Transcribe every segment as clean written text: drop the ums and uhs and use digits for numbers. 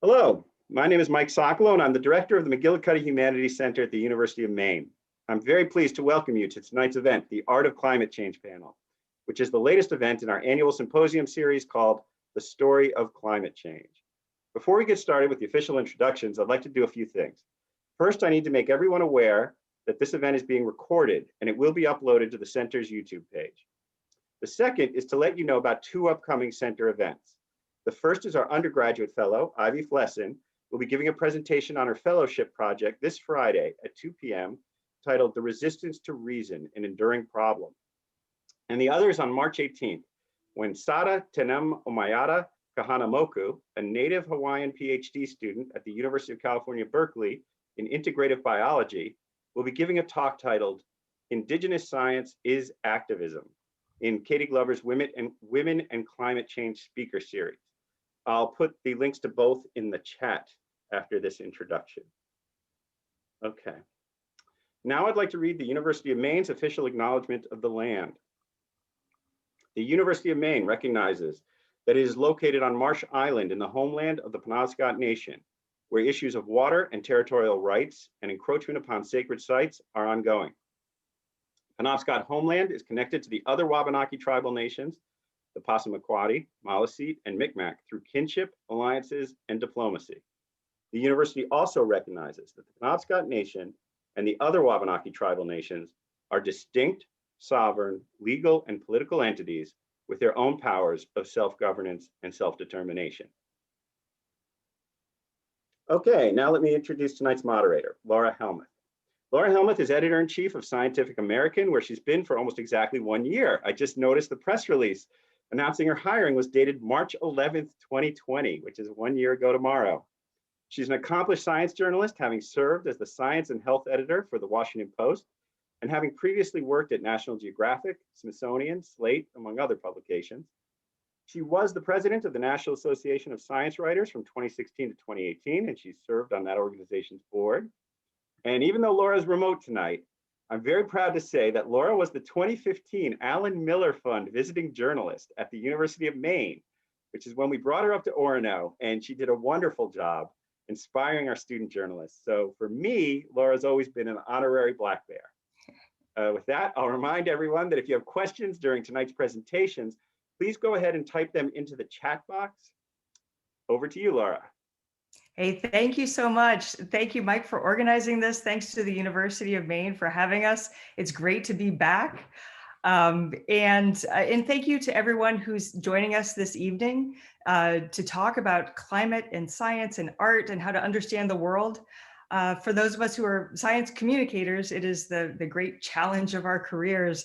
Hello, my name is Mike Sokolow, and I'm the director of the McGillicuddy Humanities Center at the University of Maine. I'm very pleased to welcome you to tonight's event, the Art of Climate Change panel, which is the latest event in our annual symposium series called The Story of Climate Change. Before we get started with the official introductions, I'd like to do a few things. First, I need to make everyone aware that this event is being recorded and it will be uploaded to the center's YouTube page. The second is to let you know about two upcoming center events. The first is our undergraduate fellow, Ivy Flesson, will be giving a presentation on her fellowship project this Friday at 2 p.m. titled The Resistance to Reason, an Enduring Problem. And the other is on March 18th, when Sada Tenem Omayata Kahanamoku, a native Hawaiian Ph.D. student at the University of California, Berkeley in integrative biology, will be giving a talk titled Indigenous Science is Activism in Katie Glover's Women and Climate Change speaker series. I'll put the links to both in the chat after this introduction. Okay. Now I'd like to read the University of Maine's official acknowledgement of the land. The University of Maine recognizes that it is located on Marsh Island in the homeland of the Penobscot Nation, where issues of water and territorial rights and encroachment upon sacred sites are ongoing. Penobscot homeland is connected to the other Wabanaki tribal nations, the Passamaquoddy, Maliseet, and Micmac through kinship, alliances, and diplomacy. The university also recognizes that the Penobscot Nation and the other Wabanaki tribal nations are distinct, sovereign, legal, and political entities with their own powers of self-governance and self-determination. Okay, now let me introduce tonight's moderator, Laura Helmuth. Laura Helmuth is editor-in-chief of Scientific American, where she's been for almost exactly 1 year. I just noticed the press release announcing her hiring was dated March 11th, 2020, which is 1 year ago tomorrow. She's an accomplished science journalist, having served as the science and health editor for the Washington Post, and having previously worked at National Geographic, Smithsonian, Slate, among other publications. She was the president of the National Association of Science Writers from 2016 to 2018, and she served on that organization's board. And even though Laura's remote tonight, I'm very proud to say that Laura was the 2015 Alan Miller Fund visiting journalist at the University of Maine, which is when we brought her up to Orono, and she did a wonderful job inspiring our student journalists. So for me, Laura's always been an honorary black bear. With that, I'll remind everyone that if you have questions during tonight's presentations, please go ahead and type them into the chat box. Over to you, Laura. Hey, thank you so much. Thank you, Mike, for organizing this. Thanks to the University of Maine for having us. It's great to be back. And thank you to everyone who's joining us this evening to talk about climate and science and art and how to understand the world. For those of us who are science communicators, it is the great challenge of our careers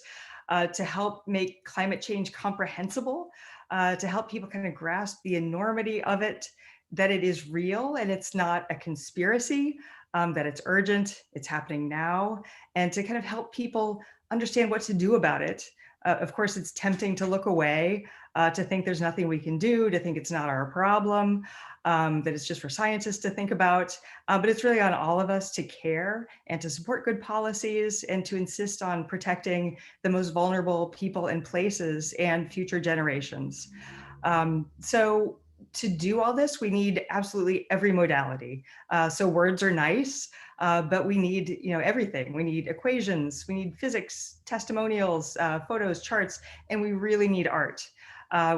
to help make climate change comprehensible, to help people kind of grasp the enormity of it, that it is real and it's not a conspiracy, that it's urgent, it's happening now, and to kind of help people understand what to do about it. Of course, it's tempting to look away, to think there's nothing we can do, to think it's not our problem, that it's just for scientists to think about, but it's really on all of us to care and to support good policies and to insist on protecting the most vulnerable people and places and future generations. So to do all this, we need absolutely every modality. So words are nice, but we need, everything. We need equations, we need physics, testimonials, photos, charts, and we really need art.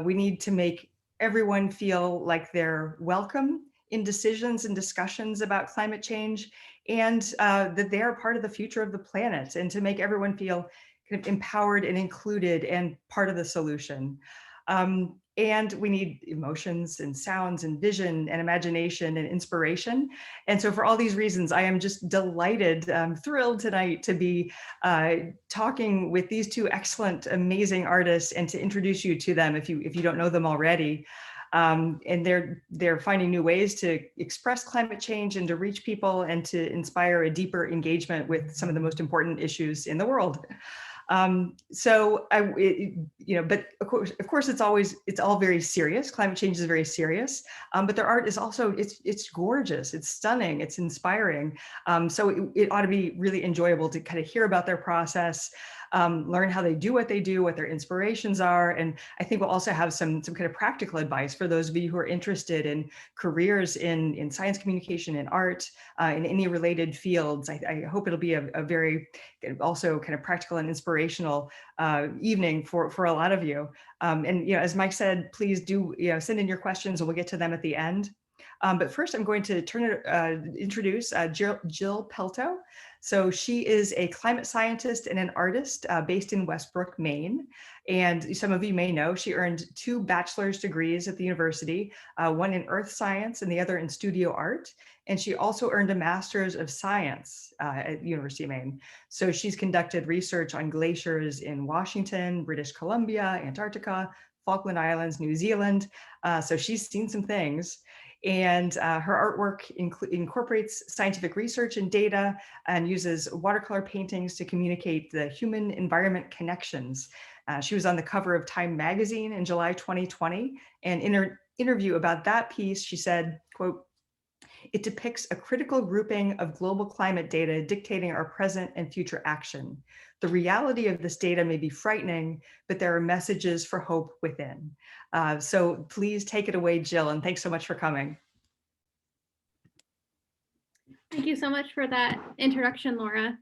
We need to make everyone feel like they're welcome in decisions and discussions about climate change, and that they are part of the future of the planet, and to make everyone feel kind of empowered and included and part of the solution. And we need emotions and sounds and vision and imagination and inspiration. And so for all these reasons, I am just delighted, thrilled tonight to be talking with these two excellent, amazing artists and to introduce you to them if you don't know them already. And they're finding new ways to express climate change and to reach people and to inspire a deeper engagement with some of the most important issues in the world. But of course, it's all very serious. Climate change is very serious, but their art is also, it's gorgeous, it's stunning, it's inspiring. So it ought to be really enjoyable to kind of hear about their process, learn how they do, what their inspirations are. And I think we'll also have some kind of practical advice for those of you who are interested in careers in science communication, in art, in any related fields. I hope it'll be a very also kind of practical and inspirational evening for a lot of you. And as Mike said, please do send in your questions and we'll get to them at the end. But first, I'm going to introduce Jill Pelto. So she is a climate scientist and an artist based in Westbrook, Maine. And some of you may know she earned 2 bachelor's degrees at the university, one in earth science and the other in studio art. And she also earned a master's of science at the University of Maine. So she's conducted research on glaciers in Washington, British Columbia, Antarctica, Falkland Islands, New Zealand. So she's seen some things. And her artwork incorporates scientific research and data and uses watercolor paintings to communicate the human environment connections. She was on the cover of Time magazine in July 2020. And in her interview about that piece, she said, quote, "It depicts a critical grouping of global climate data dictating our present and future action. The reality of this data may be frightening, but there are messages for hope within." So please take it away, Jill, and thanks so much for coming. Thank you so much for that introduction, Laura.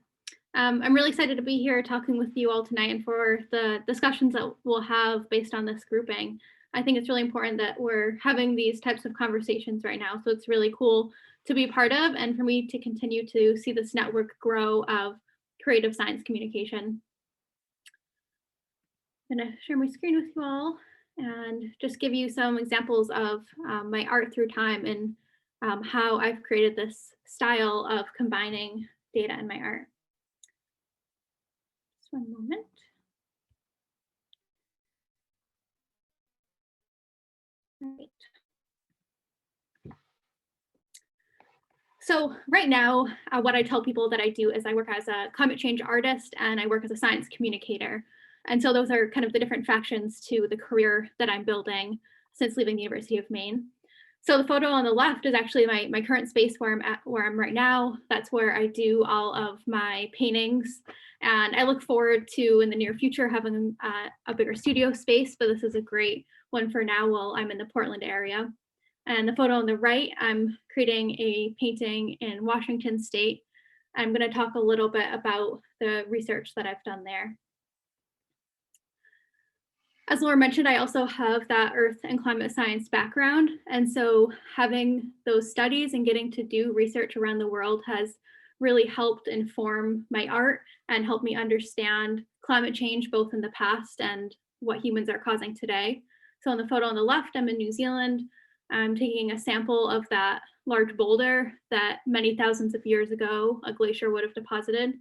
I'm really excited to be here talking with you all tonight and for the discussions that we'll have based on this grouping. I think it's really important that we're having these types of conversations right now. So it's really cool to be part of and for me to continue to see this network grow of creative science communication. I'm gonna share my screen with you all and just give you some examples of my art through time and how I've created this style of combining data in my art. Just one moment. Right. So right now, what I tell people that I do is I work as a climate change artist and I work as a science communicator. And so those are kind of the different factions to the career that I'm building since leaving the University of Maine. So the photo on the left is actually my current space where I'm right now. That's where I do all of my paintings. And I look forward to, in the near future, having a bigger studio space, but this is a great one for now while I'm in the Portland area. And the photo on the right, I'm creating a painting in Washington State. I'm going to talk a little bit about the research that I've done there. As Laura mentioned, I also have that earth and climate science background. And so having those studies and getting to do research around the world has really helped inform my art and help me understand climate change, both in the past and what humans are causing today. So in the photo on the left, I'm in New Zealand. I'm taking a sample of that large boulder that many thousands of years ago, a glacier would have deposited.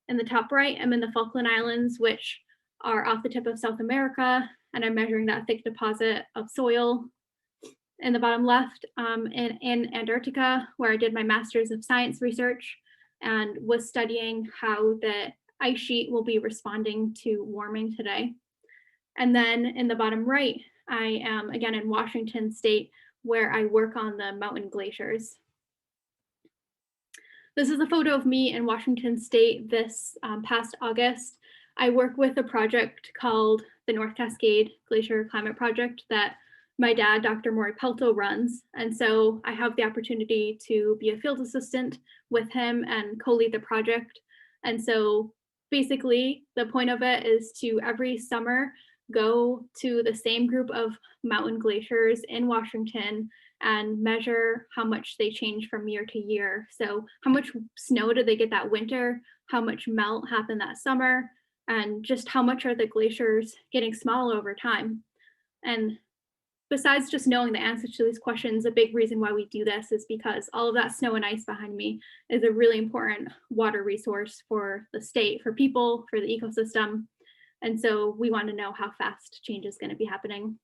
In the top right, I'm in the Falkland Islands, which are off the tip of South America, and I'm measuring that thick deposit of soil. In the bottom left, in Antarctica, where I did my master's of science research and was studying how the ice sheet will be responding to warming today. And then in the bottom right, I am again in Washington State, where I work on the mountain glaciers. This is a photo of me in Washington State this past August. I work with a project called the North Cascade Glacier Climate Project that my dad, Dr. Pelto, runs. And so I have the opportunity to be a field assistant with him and co-lead the project. And so basically the point of it is to every summer go to the same group of mountain glaciers in Washington and measure how much they change from year to year. So how much snow did they get that winter? How much melt happened that summer? And just how much are the glaciers getting smaller over time? And besides just knowing the answers to these questions, a big reason why we do this is because all of that snow and ice behind me is a really important water resource for the state, for people, for the ecosystem. And so we want to know how fast change is going to be happening.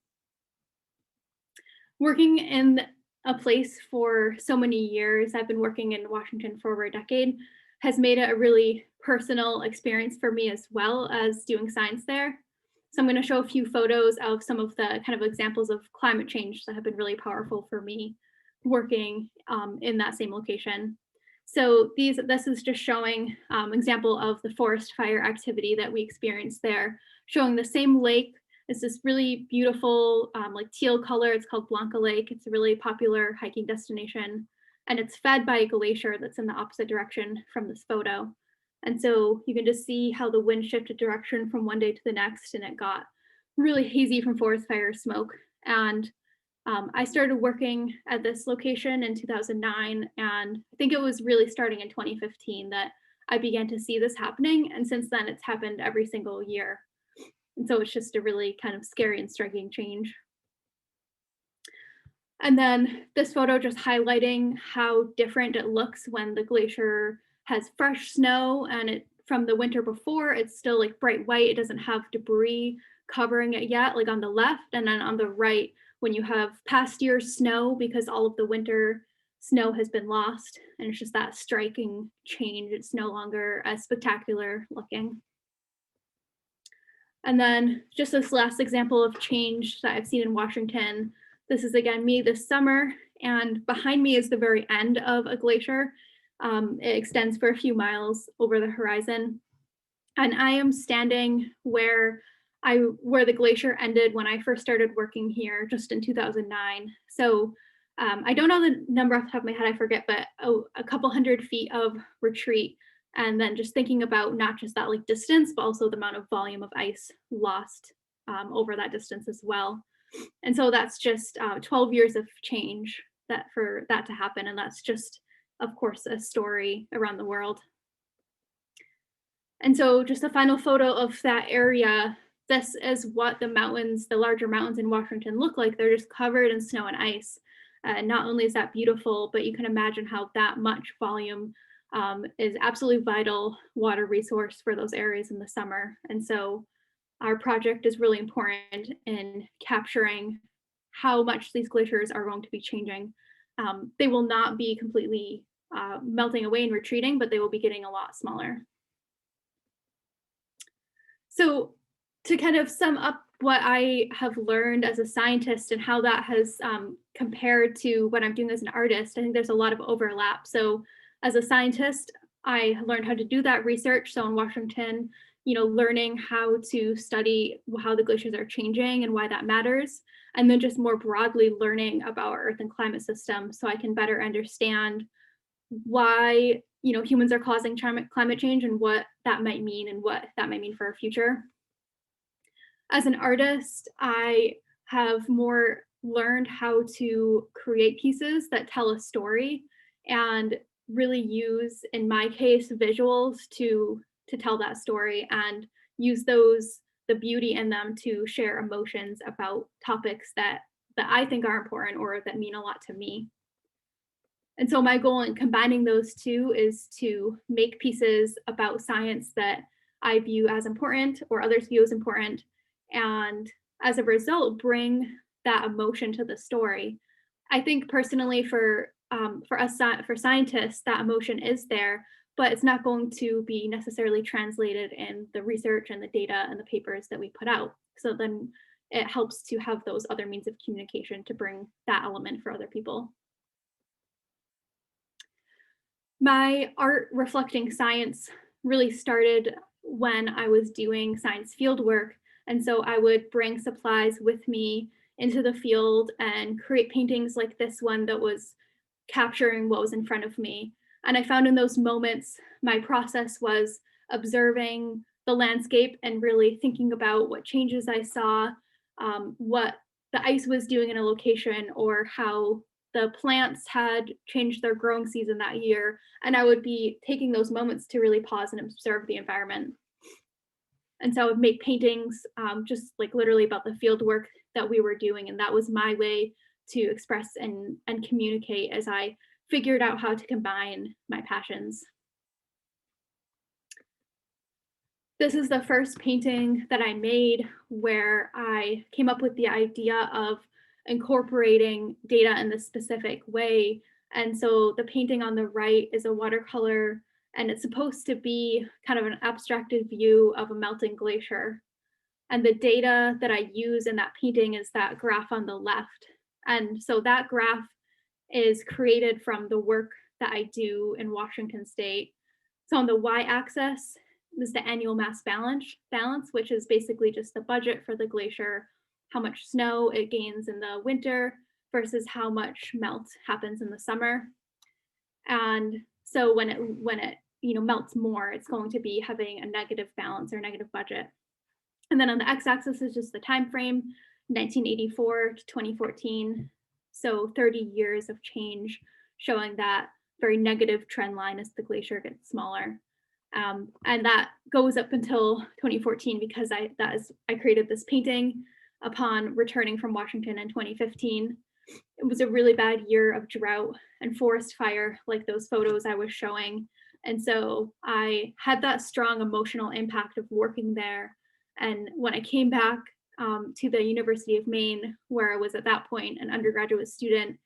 Working in a place for so many years, I've been working in Washington for over a decade, has made it a really personal experience for me as well as doing science there. So I'm going to show a few photos of some of the kind of examples of climate change that have been really powerful for me working in that same location. So this is just showing example of the forest fire activity that we experienced there, showing the same lake. It's this really beautiful like teal color. It's called Blanca Lake. It's a really popular hiking destination, and it's fed by a glacier that's in the opposite direction from this photo. And so you can just see how the wind shifted direction from one day to the next, and it got really hazy from forest fire smoke. And I started working at this location in 2009, and I think it was really starting in 2015 that I began to see this happening. And since then, it's happened every single year. And so it's just a really kind of scary and striking change. And then this photo just highlighting how different it looks when the glacier has fresh snow, and it from the winter before, it's still like bright white. It doesn't have debris covering it yet, like on the left, and then on the right, when you have past year's snow, because all of the winter snow has been lost, and it's just that striking change. It's no longer as spectacular looking. And then just this last example of change that I've seen in Washington. This is again me this summer, and behind me is the very end of a glacier. It extends for a few miles over the horizon. And I am standing where the glacier ended when I first started working here, just in 2009. So I don't know the number off the top of my head, I forget, but a couple hundred feet of retreat. And then just thinking about not just that like distance, but also the amount of volume of ice lost over that distance as well. And so that's just 12 years of change for that to happen. And that's just, of course, a story around the world. And so just a final photo of that area. This is what the mountains, the larger mountains in Washington look like. They're just covered in snow and ice. Not only is that beautiful, but you can imagine how that much volume is absolutely vital water resource for those areas in the summer. And so our project is really important in capturing how much these glaciers are going to be changing. They will not be completely melting away and retreating, but they will be getting a lot smaller. So to kind of sum up what I have learned as a scientist and how that has compared to what I'm doing as an artist, I think there's a lot of overlap. So as a scientist, I learned how to do that research. So in Washington, learning how to study how the glaciers are changing and why that matters. And then just more broadly learning about our Earth and climate system so I can better understand why humans are causing climate change and what that might mean and what that might mean for our future. As an artist, I have more learned how to create pieces that tell a story and really use, in my case, visuals to tell that story and use the beauty in them to share emotions about topics that I think are important or that mean a lot to me. And so my goal in combining those two is to make pieces about science that I view as important or others view as important, and as a result, bring that emotion to the story. I think personally for us, for scientists, that emotion is there, but it's not going to be necessarily translated in the research and the data and the papers that we put out. So then it helps to have those other means of communication to bring that element for other people. My art reflecting science really started when I was doing science field work. And so I would bring supplies with me into the field and create paintings like this one that was capturing what was in front of me. And I found in those moments, my process was observing the landscape and really thinking about what changes I saw, what the ice was doing in a location, or how the plants had changed their growing season that year. And I would be taking those moments to really pause and observe the environment. And so I would make paintings just like literally about the field work that we were doing. And that was my way to express and communicate as I figured out how to combine my passions. This is the first painting that I made where I came up with the idea of incorporating data in this specific way. And so the painting on the right is a watercolor, and it's supposed to be kind of an abstracted view of a melting glacier. And the data that I use in that painting is that graph on the left. And so that graph is created from the work that I do in Washington State. So on the y-axis is the annual mass balance, which is basically just the budget for the glacier, how much snow it gains in the winter versus how much melt happens in the summer. And so when it melts more, it's going to be having a negative balance or negative budget. And then on the x-axis is just the time frame, 1984 to 2014. So 30 years of change, showing that very negative trend line as the glacier gets smaller. And that goes up until 2014 because I created this painting upon returning from Washington in 2015. It was a really bad year of drought and forest fire, like those photos I was showing. And so I had that strong emotional impact of working there. And when I came back to the University of Maine, where I was at that point an undergraduate student,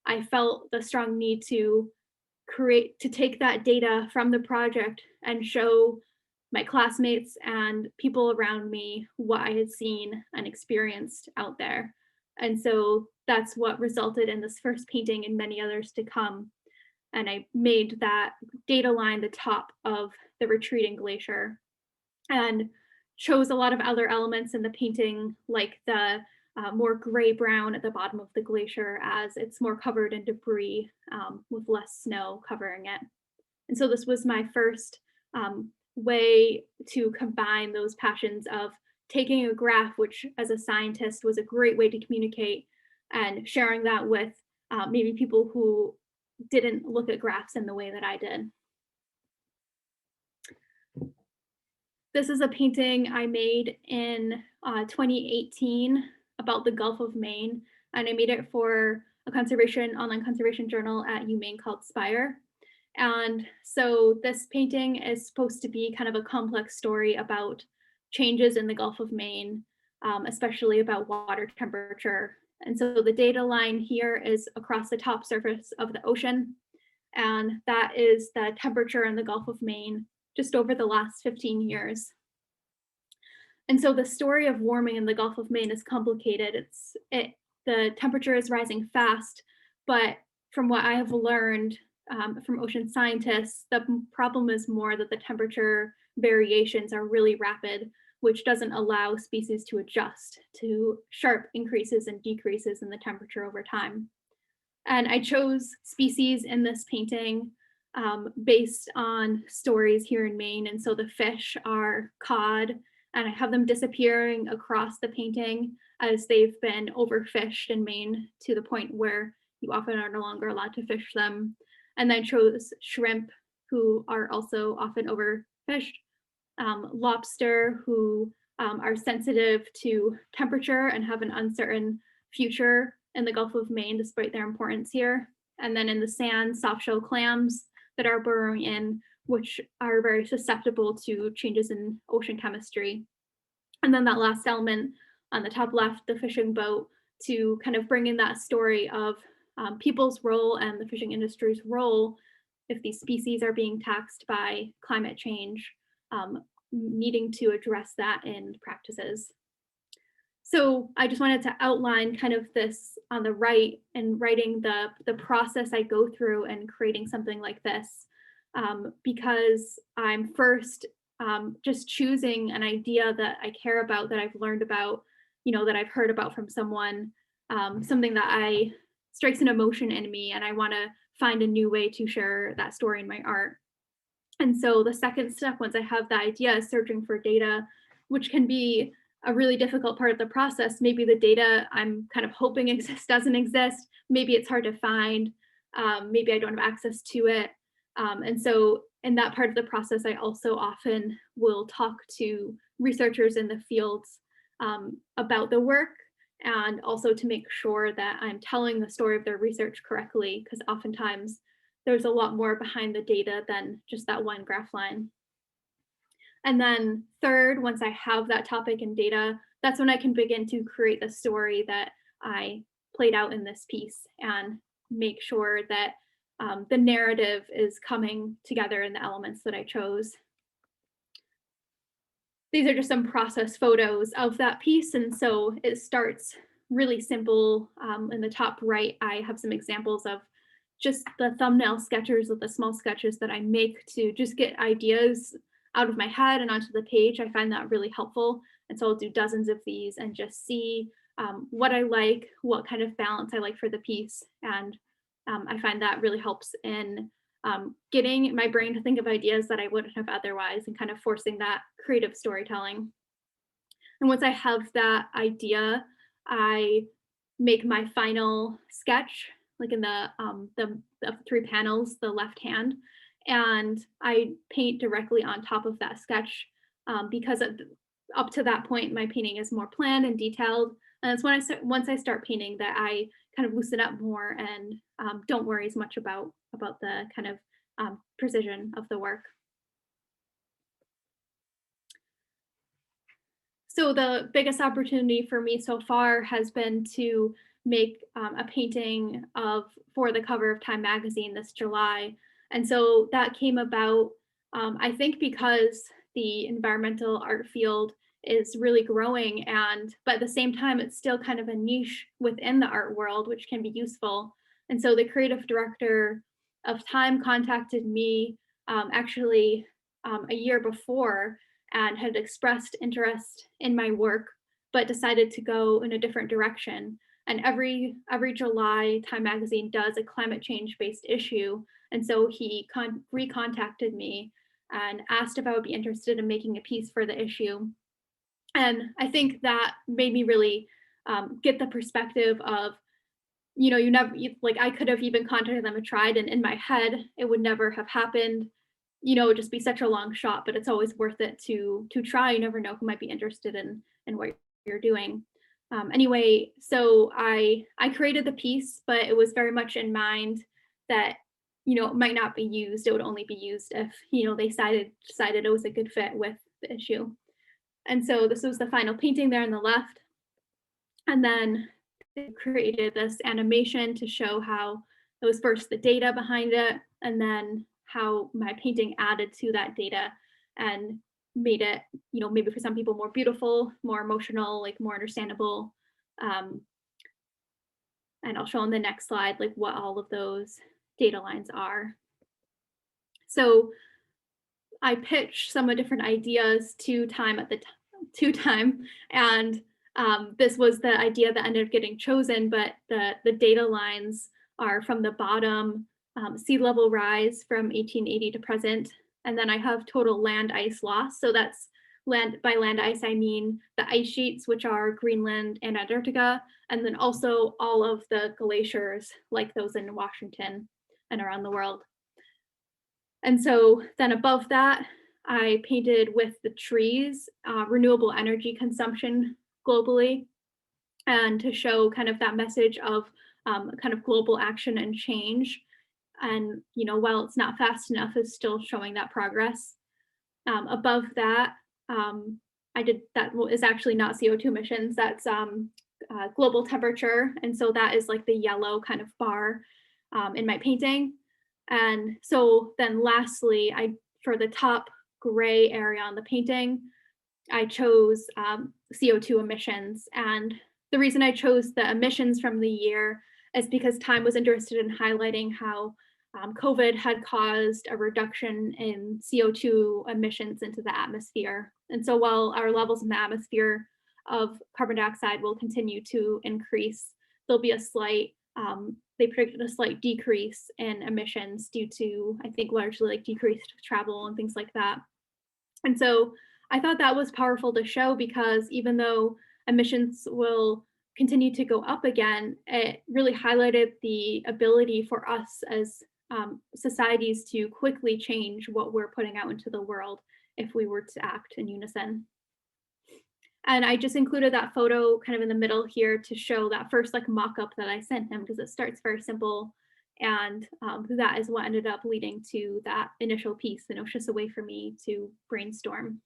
I felt the strong need to take that data from the project and show my classmates and people around me what I had seen and experienced out there. And so that's what resulted in this first painting and many others to come. And I made that data line the top of the retreating glacier and chose a lot of other elements in the painting, like the more gray-brown at the bottom of the glacier as it's more covered in debris with less snow covering it. And so this was my first way to combine those passions of taking a graph, which as a scientist was a great way to communicate, and sharing that with maybe people who didn't look at graphs in the way that I did. This is a painting I made in 2018 about the Gulf of Maine, and I made it for a online conservation journal at UMaine called Spire. And so this painting is supposed to be kind of a complex story about changes in the Gulf of Maine, especially about water temperature. And so the data line here is across the top surface of the ocean, and that is the temperature in the Gulf of Maine just over the last 15 years. And so the story of warming in the Gulf of Maine is complicated. The temperature is rising fast, but from what I have learned from ocean scientists, the problem is more that the temperature variations are really rapid, which doesn't allow species to adjust to sharp increases and decreases in the temperature over time. And I chose species in this painting based on stories here in Maine. And so the fish are cod, and I have them disappearing across the painting as they've been overfished in Maine to the point where you often are no longer allowed to fish them. And then chose shrimp, who are also often overfished, lobster, who are sensitive to temperature and have an uncertain future in the Gulf of Maine, despite their importance here. And then in the sand, soft-shell clams that are burrowing in, which are very susceptible to changes in ocean chemistry. And then that last element on the top left, the fishing boat, to kind of bring in that story of people's role and the fishing industry's role if these species are being taxed by climate change, needing to address that in practices. So I just wanted to outline kind of this on the right and writing the process I go through and creating something like this, because I'm first just choosing an idea that I care about, that I've learned about, that I've heard about from someone, something that strikes an emotion in me, and I want to find a new way to share that story in my art. And so the second step, once I have the idea, is searching for data, which can be a really difficult part of the process. Maybe the data I'm kind of hoping exists doesn't exist. Maybe it's hard to find. Maybe I don't have access to it. And so in that part of the process, I also often will talk to researchers in the fields about the work, and also to make sure that I'm telling the story of their research correctly, because oftentimes there's a lot more behind the data than just that one graph line. And then third, once I have that topic and data, that's when I can begin to create the story that I played out in this piece and make sure that the narrative is coming together in the elements that I chose. These are just some process photos of that piece. And so it starts really simple. In the top right, I have some examples of just the thumbnail sketches of the small sketches that I make to just get ideas out of my head and onto the page. I find that really helpful. And so I'll do dozens of these and just see what I like, what kind of balance I like for the piece. And I find that really helps in getting my brain to think of ideas that I wouldn't have otherwise and kind of forcing that creative storytelling. And once I have that idea, I make my final sketch, like in the 3 panels, the left hand, and I paint directly on top of that sketch because up to that point, my painting is more planned and detailed. And it's when once I start painting that I kind of loosen up more and don't worry as much about the kind of precision of the work. So the biggest opportunity for me so far has been to make a painting for the cover of Time magazine this July. And so that came about, I think, because the environmental art field is really growing, but at the same time, it's still kind of a niche within the art world, which can be useful. And so the creative director of Time contacted me actually a year before and had expressed interest in my work, but decided to go in a different direction. And every July, Time magazine does a climate change based issue. And so he recontacted me and asked if I would be interested in making a piece for the issue. And I think that made me really get the perspective of, I could have even contacted them and tried, and in my head, it would never have happened. It would just be such a long shot, but it's always worth it to try. You never know who might be interested in what you're doing. Anyway, so I created the piece, but it was very much in mind that, it might not be used. It would only be used if, they decided it was a good fit with the issue. And so this was the final painting there on the left. And then they created this animation to show how it was first the data behind it, and then how my painting added to that data and made it, maybe for some people more beautiful, more emotional, like more understandable. And I'll show on the next slide, like what all of those data lines are. So I pitched some of different ideas to Time and this was the idea that ended up getting chosen, but the data lines are from the bottom, sea level rise from 1880 to present, and then I have total land ice loss. So that's by land ice, I mean the ice sheets, which are Greenland and Antarctica, and then also all of the glaciers, like those in Washington and around the world. And so then above that, I painted with the trees, renewable energy consumption globally, and to show kind of that message of kind of global action and change. And, while it's not fast enough, it's still showing that progress. Above that, that is actually not CO2 emissions, that's global temperature. And so that is like the yellow kind of bar in my painting. And so then lastly, for the top gray area on the painting, I chose CO2 emissions. And the reason I chose the emissions from the year is because Time was interested in highlighting how COVID had caused a reduction in CO2 emissions into the atmosphere. And so while our levels in the atmosphere of carbon dioxide will continue to increase, there'll be they predicted a slight decrease in emissions due to, I think, largely like decreased travel and things like that. And so I thought that was powerful to show, because even though emissions will continue to go up again, it really highlighted the ability for us as societies to quickly change what we're putting out into the world if we were to act in unison. And I just included that photo kind of in the middle here to show that first mock-up that I sent him, because it starts very simple. And that is what ended up leading to that initial piece. And it was just a way for me to brainstorm.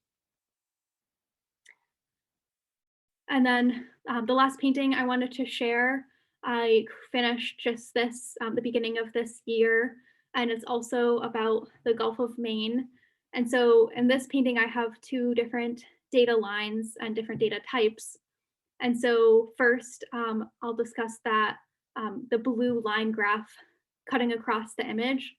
And then the last painting I wanted to share, I finished just the beginning of this year, and it's also about the Gulf of Maine. And so in this painting, I have 2 different data lines and different data types. And so first, I'll discuss that the blue line graph cutting across the image.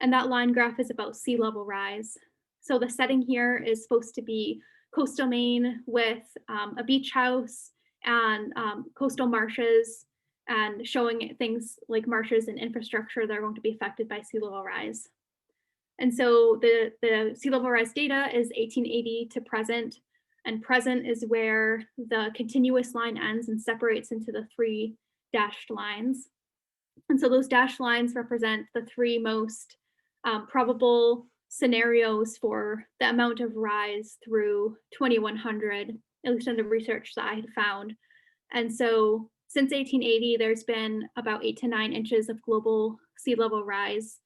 And that line graph is about sea level rise. So the setting here is supposed to be coastal Maine with a beach house and coastal marshes, and showing things like marshes and infrastructure that are going to be affected by sea level rise. And so the sea level rise data is 1880 to present, and present is where the continuous line ends and separates into the 3 dashed lines. And so those dashed lines represent the 3 most probable scenarios for the amount of rise through 2100, at least in the research that I had found. And so since 1880, there's been about 8 to 9 inches of global sea level rise.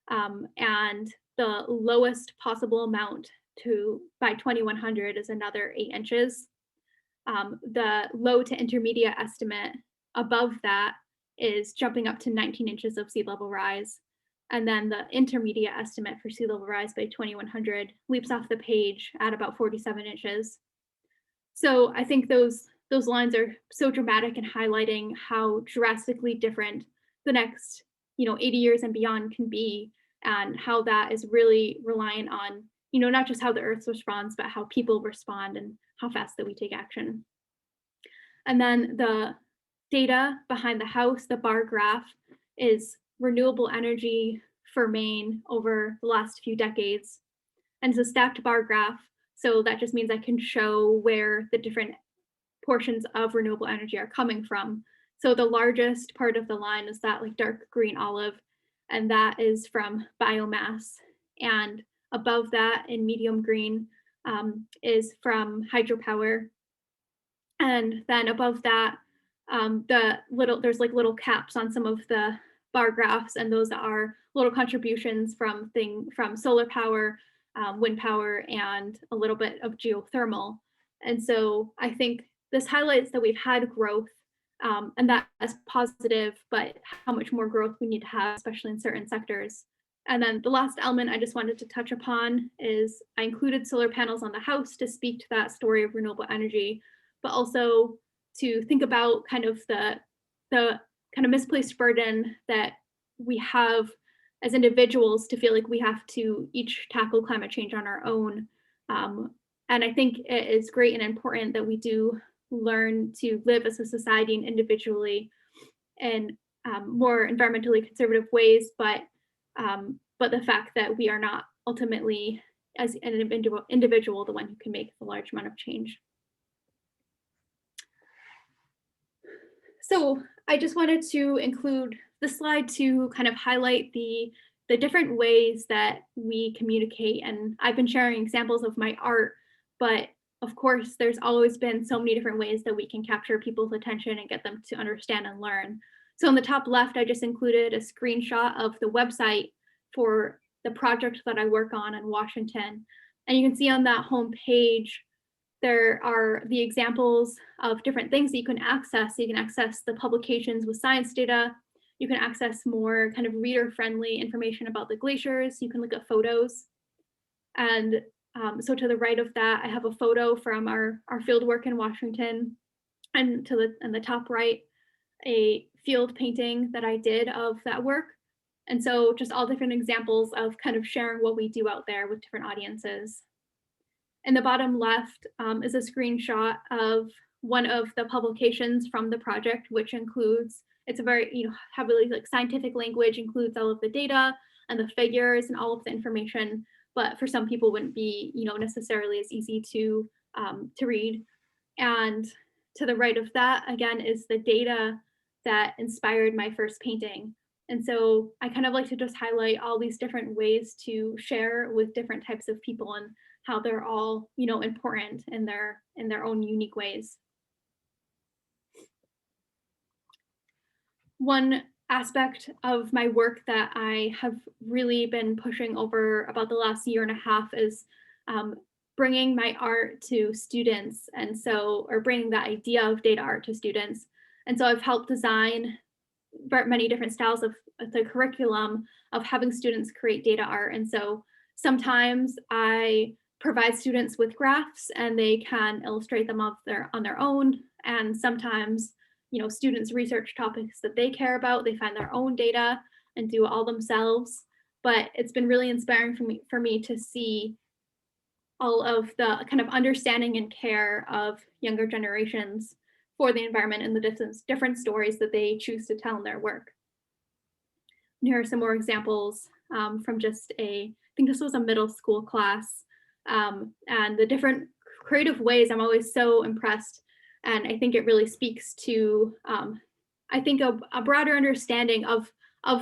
And the lowest possible amount by 2100 is another 8 inches. The low to intermediate estimate above that is jumping up to 19 inches of sea level rise. And then the intermediate estimate for sea level rise by 2100 leaps off the page at about 47 inches. So I think those lines are so dramatic in highlighting how drastically different the next 80 years and beyond can be, and how that is really reliant on not just how the Earth responds, but how people respond and how fast that we take action. And then the data behind the house, the bar graph, is renewable energy for Maine over the last few decades. And it's a stacked bar graph. So that just means I can show where the different portions of renewable energy are coming from. So the largest part of the line is that like dark green olive, and that is from biomass. And above that in medium green is from hydropower. And then above that, there's like little caps on some of the bar graphs, and those are little contributions from solar power, wind power, and a little bit of geothermal. And so I think this highlights that we've had growth, and that is positive, but how much more growth we need to have, especially in certain sectors. And then the last element I just wanted to touch upon is I included solar panels on the house to speak to that story of renewable energy, but also to think about kind of the kind of misplaced burden that we have as individuals to feel like we have to each tackle climate change on our own. And I think it is great and important that we do learn to live as a society and individually in more environmentally conservative ways, but the fact that we are not ultimately, as an individual, the one who can make the large amount of change. So I just wanted to include the slide to kind of highlight the different ways that we communicate. And I've been sharing examples of my art, but of course, there's always been so many different ways that we can capture people's attention and get them to understand and learn. So on the top left, I just included a screenshot of the website for the project that I work on in Washington. And you can see on that home page, there are the examples of different things that you can access. So you can access the publications with science data. You can access more kind of reader-friendly information about the glaciers. You can look at photos. And so to the right of that, I have a photo from our field work in Washington. And in the top right, a field painting that I did of that work. And so just all different examples of kind of sharing what we do out there with different audiences. In the bottom left is a screenshot of one of the publications from the project, which includes, it's a very heavily like scientific language, includes all of the data and the figures and all of the information, but for some people wouldn't be necessarily as easy to read. And to the right of that, again, is the data that inspired my first painting. And so I kind of like to just highlight all these different ways to share with different types of people and how they're all, important in their own unique ways. One aspect of my work that I have really been pushing over about the last year and a half is bringing my art to students, or bringing the idea of data art to students. And so I've helped design many different styles of the curriculum of having students create data art. And so sometimes I provide students with graphs and they can illustrate them on their own. And sometimes, students research topics that they care about, they find their own data, and do it all themselves. But it's been really inspiring for me to see all of the kind of understanding and care of younger generations for the environment and the different stories that they choose to tell in their work. And here are some more examples from just I think this was a middle school class, and the different creative ways. I'm always so impressed, and I think it really speaks to, I think, a broader understanding of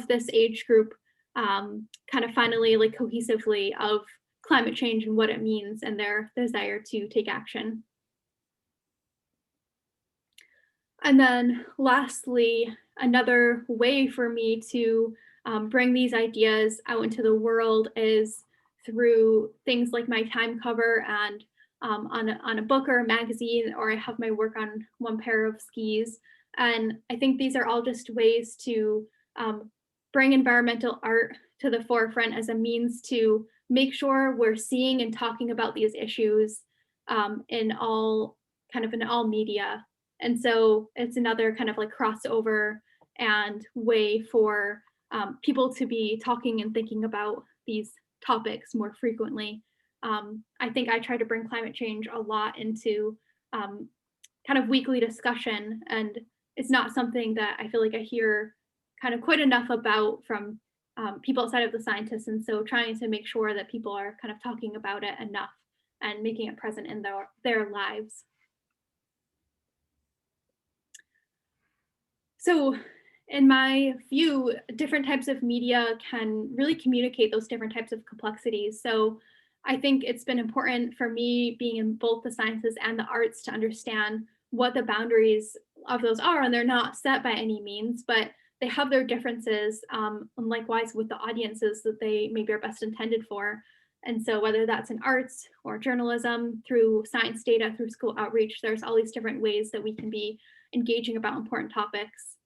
this age group, kind of finally, like, cohesively, of climate change and what it means and their desire to take action. And then lastly, another way for me to bring these ideas out into the world is through things like my time cover and on a book or a magazine, or I have my work on one pair of skis. And I think these are all just ways to bring environmental art to the forefront as a means to make sure we're seeing and talking about these issues in all media. And so it's another kind of like crossover and way for people to be talking and thinking about these topics more frequently. I think I try to bring climate change a lot into kind of weekly discussion, and it's not something that I feel like I hear kind of quite enough about from people outside of the scientists. And so trying to make sure that people are kind of talking about it enough and making it present in their lives. So in my view, different types of media can really communicate those different types of complexities. So I think it's been important for me, being in both the sciences and the arts, to understand what the boundaries of those are. And they're not set by any means, but they have their differences, and likewise with the audiences that they maybe are best intended for. And so whether that's in arts or journalism, through science data, through school outreach, there's all these different ways that we can be engaging about important topics.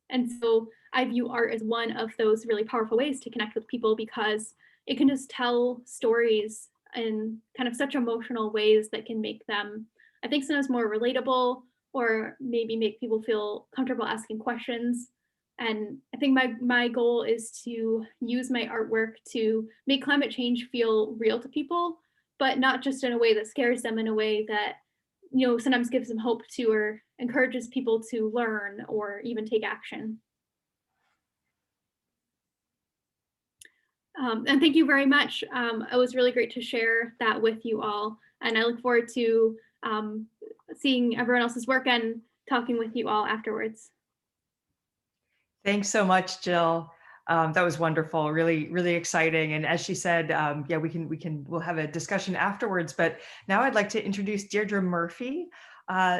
And so I view art as one of those really powerful ways to connect with people, because it can just tell stories in kind of such emotional ways that can make them, I think, sometimes more relatable, or maybe make people feel comfortable asking questions. And I think my goal is to use my artwork to make climate change feel real to people, but not just in a way that scares them, in a way that, you know, sometimes gives them hope to, or encourages people to learn or even take action. And thank you very much. It was really great to share that with you all. And I look forward to seeing everyone else's work and talking with you all afterwards. Thanks so much, Jill. That was wonderful, really, really exciting. And as she said, yeah, we'll have a discussion afterwards. But now I'd like to introduce Deirdre Murphy.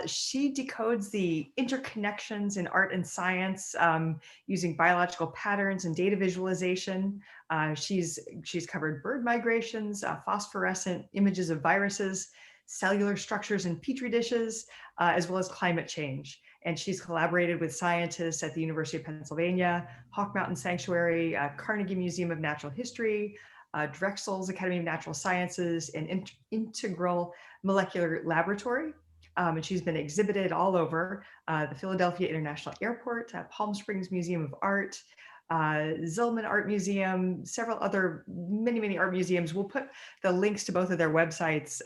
She decodes the interconnections in art and science using biological patterns and data visualization. She's covered bird migrations, phosphorescent images of viruses, cellular structures in petri dishes, as well as climate change. And she's collaborated with scientists at the University of Pennsylvania, Hawk Mountain Sanctuary, Carnegie Museum of Natural History, Drexel's Academy of Natural Sciences, and Integral Molecular Laboratory. And she's been exhibited all over the Philadelphia International Airport, Palm Springs Museum of Art, Zillman Art Museum, several other many art museums. We'll put the links to both of their websites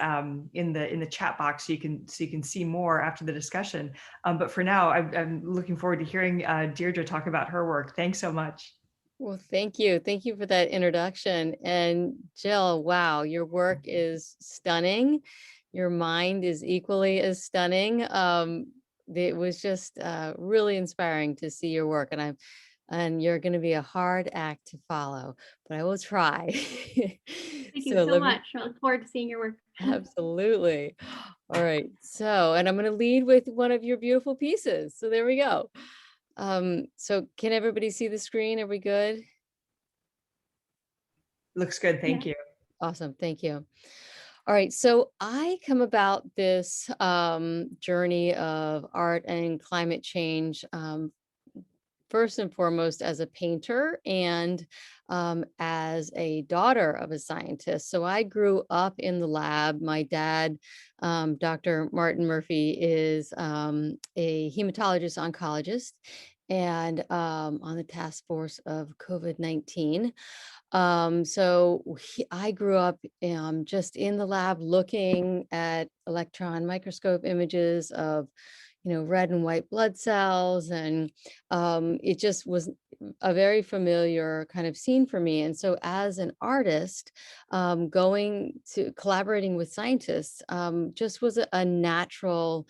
in the chat box so you can see more after the discussion. But for now, I'm looking forward to hearing Deirdre talk about her work. Thanks so much. Well, thank you. Thank you for that introduction. And Jill, wow, your work is stunning. Your mind is equally as stunning. It was just really inspiring to see your work, and you're going to be a hard act to follow, but I will try. Thank you so much. I look forward to seeing your work. Absolutely. All right. So, and I'm going to lead with one of your beautiful pieces. So there we go. So can everybody see the screen? Are we good? Looks good. Thank you. Awesome. Thank you. All right. So I come about this journey of art and climate change first and foremost as a painter and as a daughter of a scientist. So I grew up in the lab. My dad, Dr. Martin Murphy, is a hematologist oncologist, and on the task force of COVID-19. I grew up just in the lab looking at electron microscope images of, red and white blood cells. And it just was a very familiar kind of scene for me. And so as an artist, collaborating with scientists just was a natural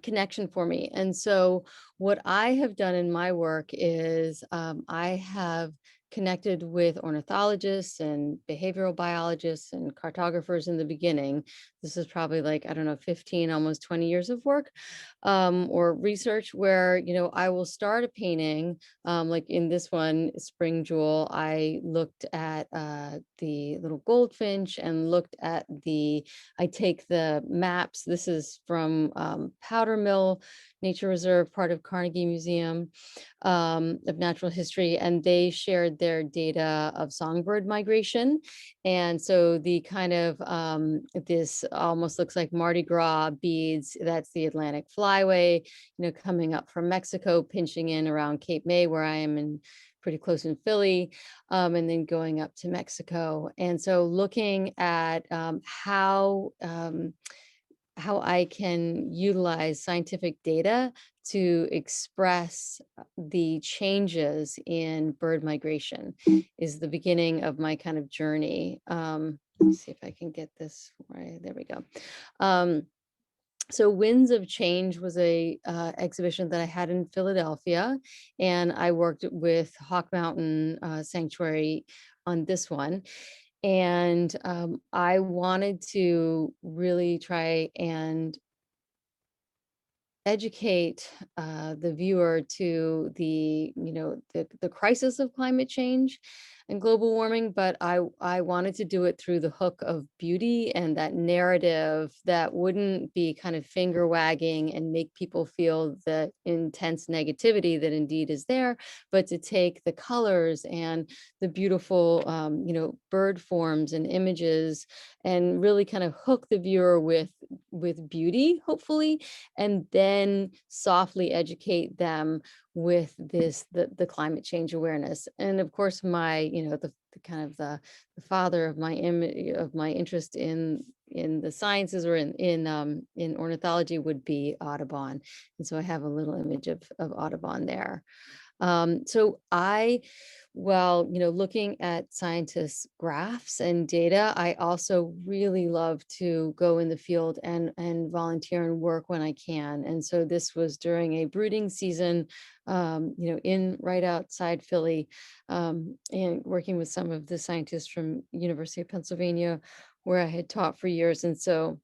connection for me. And so what I have done in my work is I have connected with ornithologists and behavioral biologists and cartographers in the beginning. This is probably like, I don't know, 15, almost 20 years of work or research where, I will start a painting. Like in this one, Spring Jewel, I looked at the little goldfinch and looked at I take the maps. This is from Powder Mill Nature Reserve, part of Carnegie Museum of Natural History, and they shared their data of songbird migration. And so the kind of, this almost looks like Mardi Gras beads, that's the Atlantic Flyway, coming up from Mexico, pinching in around Cape May, where I am in pretty close in Philly, and then going up to Mexico. And so looking at how I can utilize scientific data to express the changes in bird migration is the beginning of my kind of journey. Let me see if I can get this right. There we go. So Winds of Change was a exhibition that I had in Philadelphia, and I worked with Hawk Mountain Sanctuary on this one. And I wanted to really try and educate the viewer to the crisis of climate change and global warming, but I wanted to do it through the hook of beauty and that narrative that wouldn't be kind of finger wagging and make people feel the intense negativity that indeed is there, but to take the colors and the beautiful bird forms and images and really kind of hook the viewer with beauty, hopefully, and then softly educate them with the climate change awareness. And of course, my the kind of the father of my interest in the sciences or in ornithology would be Audubon, and so I have a little image of Audubon there. Looking at scientists' graphs and data, I also really love to go in the field and volunteer and work when I can. And so this was during a brooding season, in right outside Philly, and working with some of the scientists from University of Pennsylvania, where I had taught for years. And so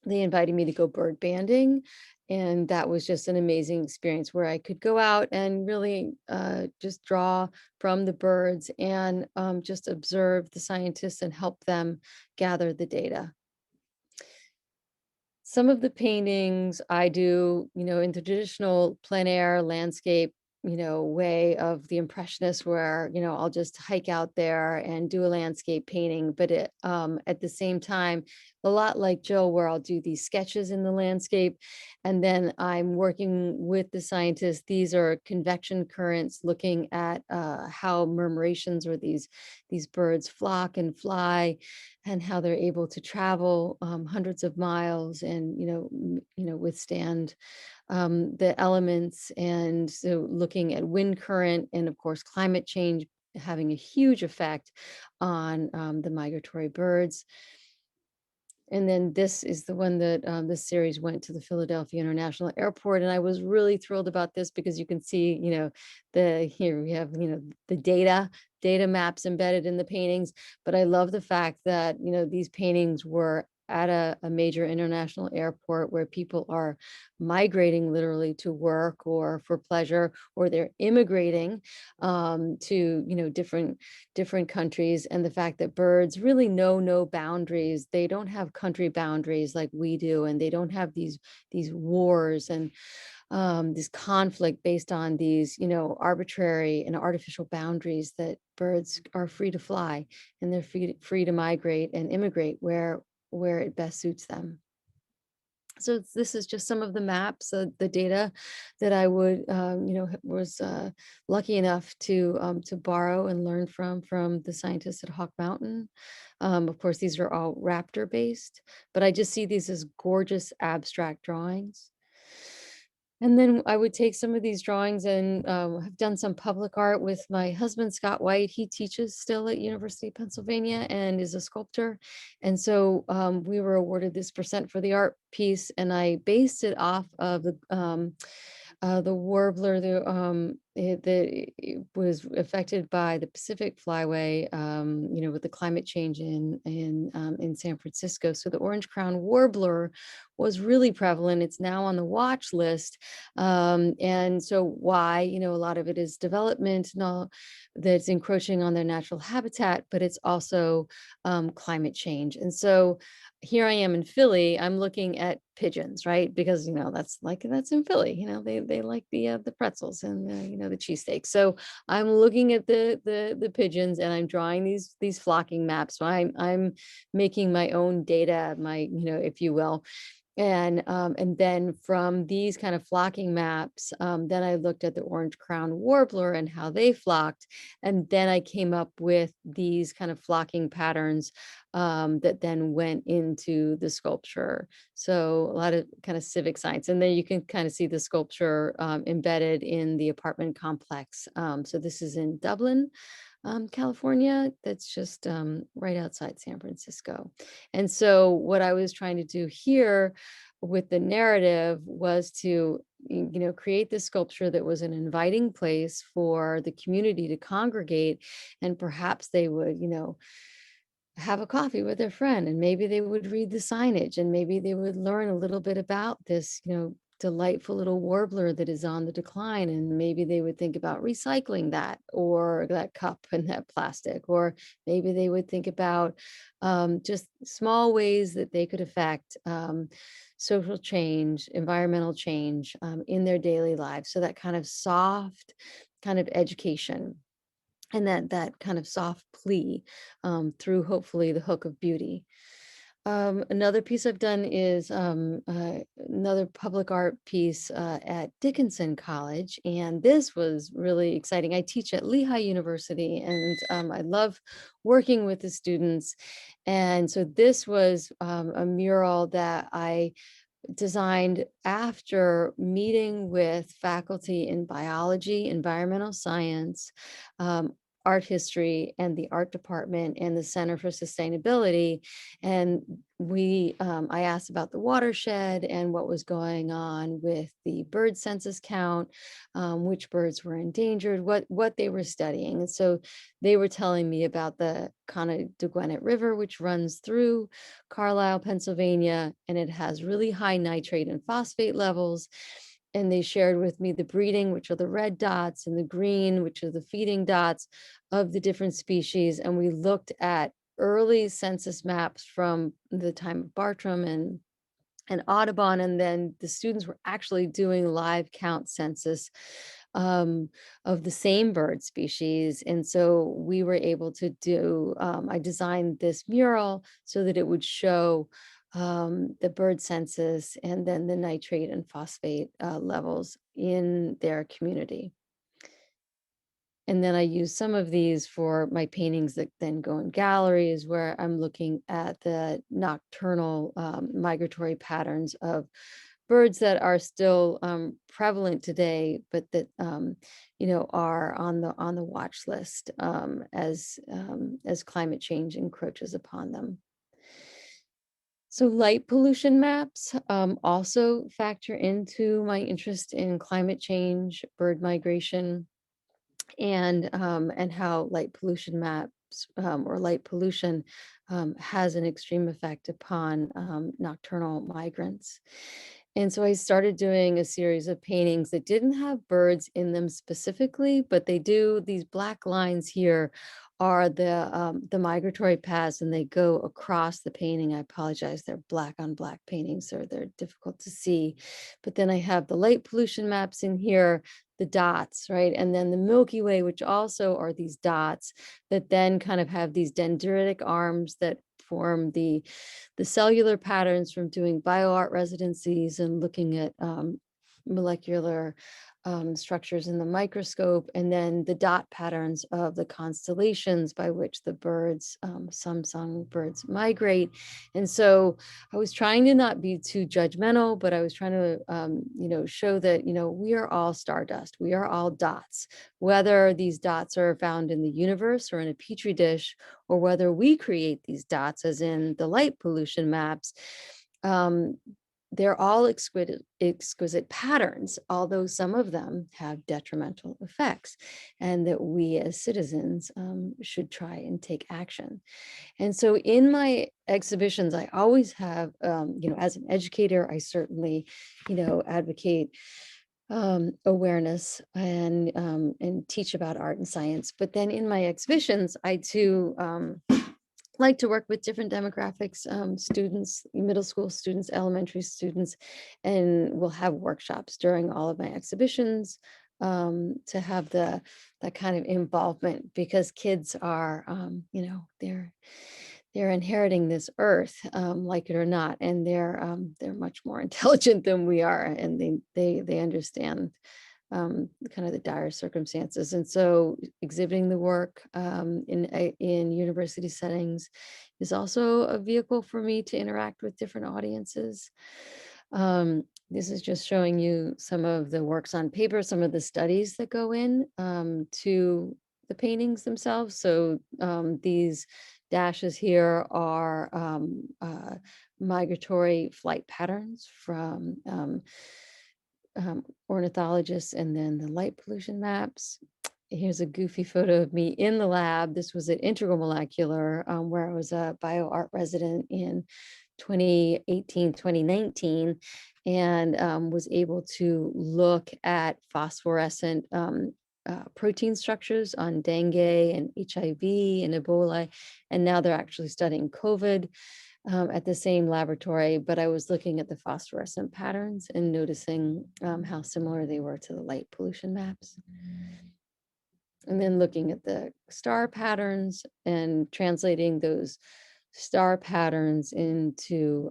they invited me to go bird banding. And that was just an amazing experience where I could go out and really just draw from the birds and just observe the scientists and help them gather the data. Some of the paintings I do, in the traditional plein air landscape, way of the Impressionists where, I'll just hike out there and do a landscape painting, but at the same time, a lot like Jill, where I'll do these sketches in the landscape. And then I'm working with the scientists. These are convection currents looking at how murmurations or these birds flock and fly and how they're able to travel hundreds of miles and, withstand the elements. And so looking at wind current and of course climate change having a huge effect on the migratory birds. And then this is the one that this series went to the Philadelphia International Airport, and I was really thrilled about this because you can see, here we have, the data maps embedded in the paintings. But I love the fact that these paintings were at a major international airport where people are migrating literally to work or for pleasure, or they're immigrating to different countries. And the fact that birds really know no boundaries. They don't have country boundaries like we do, and they don't have these wars and this conflict based on these arbitrary and artificial boundaries. That birds are free to fly and they're free to migrate and immigrate where it best suits them. So this is just some of the maps, the data that I would, was lucky enough to borrow and learn from the scientists at Hawk Mountain. Of course, these are all raptor based, but I just see these as gorgeous abstract drawings. And then I would take some of these drawings and have done some public art with my husband, Scott White. He teaches still at University of Pennsylvania and is a sculptor. And so we were awarded this % for the art piece, and I based it off of the warbler that was affected by the Pacific Flyway, with the climate change in San Francisco. So the orange crown warbler was really prevalent. It's now on the watch list. And so why, a lot of it is development and all that's encroaching on their natural habitat, but it's also climate change. And so here I am in Philly, I'm looking at pigeons, right? Because, that's in Philly, they like the pretzels and the cheesesteak. So I'm looking at the pigeons and I'm drawing these flocking maps. So I'm making my own data, if you will. And then from these kind of flocking maps, then I looked at the orange crown warbler and how they flocked. And then I came up with these kind of flocking patterns that then went into the sculpture. So a lot of kind of civic science. And then you can kind of see the sculpture embedded in the apartment complex. So this is in Dublin, California. That's just right outside San Francisco. And so what I was trying to do here with the narrative was to create this sculpture that was an inviting place for the community to congregate, and perhaps they would have a coffee with their friend, and maybe they would read the signage, and maybe they would learn a little bit about this delightful little warbler that is on the decline, and maybe they would think about recycling that, or that cup and that plastic, or maybe they would think about just small ways that they could affect social change, environmental change in their daily lives. So that kind of soft kind of education, and that kind of soft plea through hopefully the hook of beauty. Another piece I've done is another public art piece at Dickinson College, and this was really exciting. I teach at Lehigh University, and I love working with the students. And so this was a mural that I designed after meeting with faculty in biology, environmental science, art history, and the art department and the Center for Sustainability. And I asked about the watershed and what was going on with the bird census count, which birds were endangered, what they were studying. And so they were telling me about the Gwinnett River, which runs through Carlisle, Pennsylvania, and it has really high nitrate and phosphate levels. And they shared with me the breeding, which are the red dots, and the green, which are the feeding dots of the different species. And we looked at early census maps from the time of Bartram and Audubon, and then the students were actually doing live count census of the same bird species. And so we were able to do, I designed this mural so that it would show the bird census and then the nitrate and phosphate levels in their community. And then I use some of these for my paintings that then go in galleries, where I'm looking at the nocturnal migratory patterns of birds that are still prevalent today, but that are on the watch list as climate change encroaches upon them. So light pollution maps also factor into my interest in climate change, bird migration, and how light pollution maps or light pollution has an extreme effect upon nocturnal migrants. And so I started doing a series of paintings that didn't have birds in them specifically, but they do. These black lines here are the migratory paths, and they go across the painting. I apologize, they're black on black paintings, so they're difficult to see. But then I have the light pollution maps in here, the dots, right? And then the Milky Way, which also are these dots that then kind of have these dendritic arms that form the cellular patterns from doing bioart residencies and looking at molecular structures in the microscope, and then the dot patterns of the constellations by which the birds, some songbirds, migrate. And so I was trying to not be too judgmental, but I was trying to, show that, we are all stardust. We are all dots, whether these dots are found in the universe or in a petri dish, or whether we create these dots, as in the light pollution maps. They're all exquisite patterns, although some of them have detrimental effects, and that we as citizens should try and take action. And so in my exhibitions, I always have, as an educator, I certainly, advocate awareness and teach about art and science. But then in my exhibitions, I too like to work with different demographics, students, middle school students, elementary students, and we'll have workshops during all of my exhibitions to have that kind of involvement, because kids are, they're inheriting this earth, like it or not, and they're much more intelligent than we are, and they understand kind of the dire circumstances. And so exhibiting the work in university settings is also a vehicle for me to interact with different audiences. This is just showing you some of the works on paper, some of the studies that go in to the paintings themselves. So these dashes here are migratory flight patterns from ornithologists, and then the light pollution maps. Here's a goofy photo of me in the lab. This was at Integral Molecular, where I was a bioart resident in 2018, 2019, and was able to look at phosphorescent protein structures on dengue and HIV and Ebola. And now they're actually studying COVID at the same laboratory, but I was looking at the phosphorescent patterns and noticing how similar they were to the light pollution maps. And then looking at the star patterns and translating those star patterns into,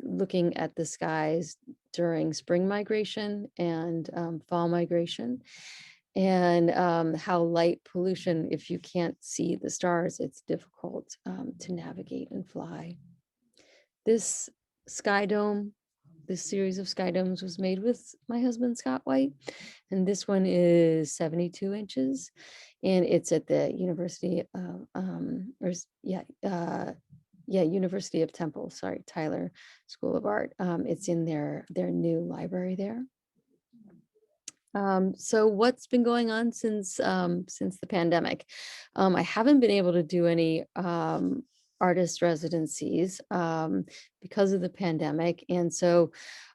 looking at the skies during spring migration and fall migration. And how light pollution, if you can't see the stars, it's difficult to navigate and fly. This sky dome, this series of sky domes was made with my husband, Scott White. And this one is 72 inches. And it's at the University of, University of Temple, Tyler School of Art. It's in their new library there. So what's been going on since the pandemic? I haven't been able to do any artist residencies because of the pandemic. And so,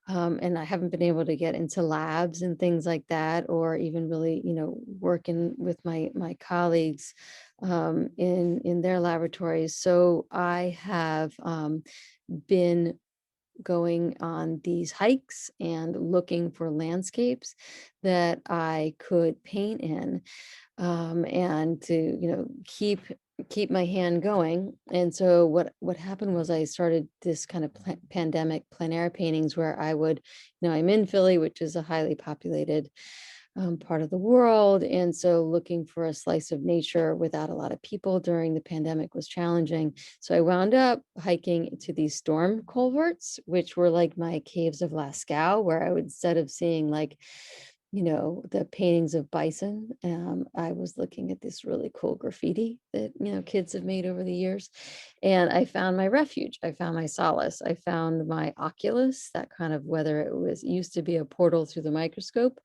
and I haven't been able to get into labs and things like that, or even really, working with my colleagues in their laboratories. So I have been going on these hikes and looking for landscapes that I could paint in, and to keep my hand going. And so what happened was I started this kind of pandemic plein air paintings, where I would, I'm in Philly, which is a highly populated part of the world. And so looking for a slice of nature without a lot of people during the pandemic was challenging. So I wound up hiking to these storm culverts, which were like my caves of Lascaux, where I would, instead of seeing like, the paintings of bison, I was looking at this really cool graffiti that, kids have made over the years. And I found my refuge. I found my solace. I found my oculus, that kind of, whether it used to be a portal through the microscope,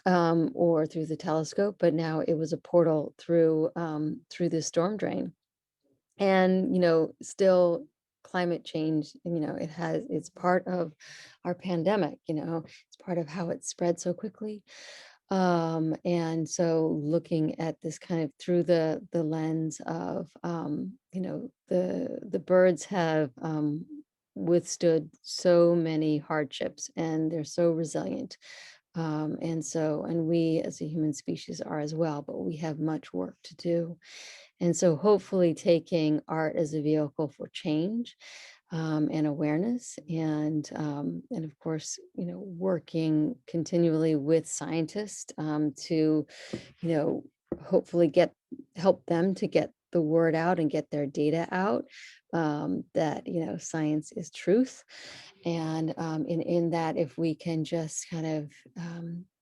or through the telescope, but now it was a portal through this storm drain. And still climate change, it's part of our pandemic, it's part of how it spread so quickly. And so looking at this kind of through the lens of the birds have withstood so many hardships, and they're so resilient. And we as a human species are as well, but we have much work to do. And so hopefully taking art as a vehicle for change and awareness, and of course, working continually with scientists to, hopefully help them to get the word out and get their data out, that, science is truth. And in that, if we can just kind of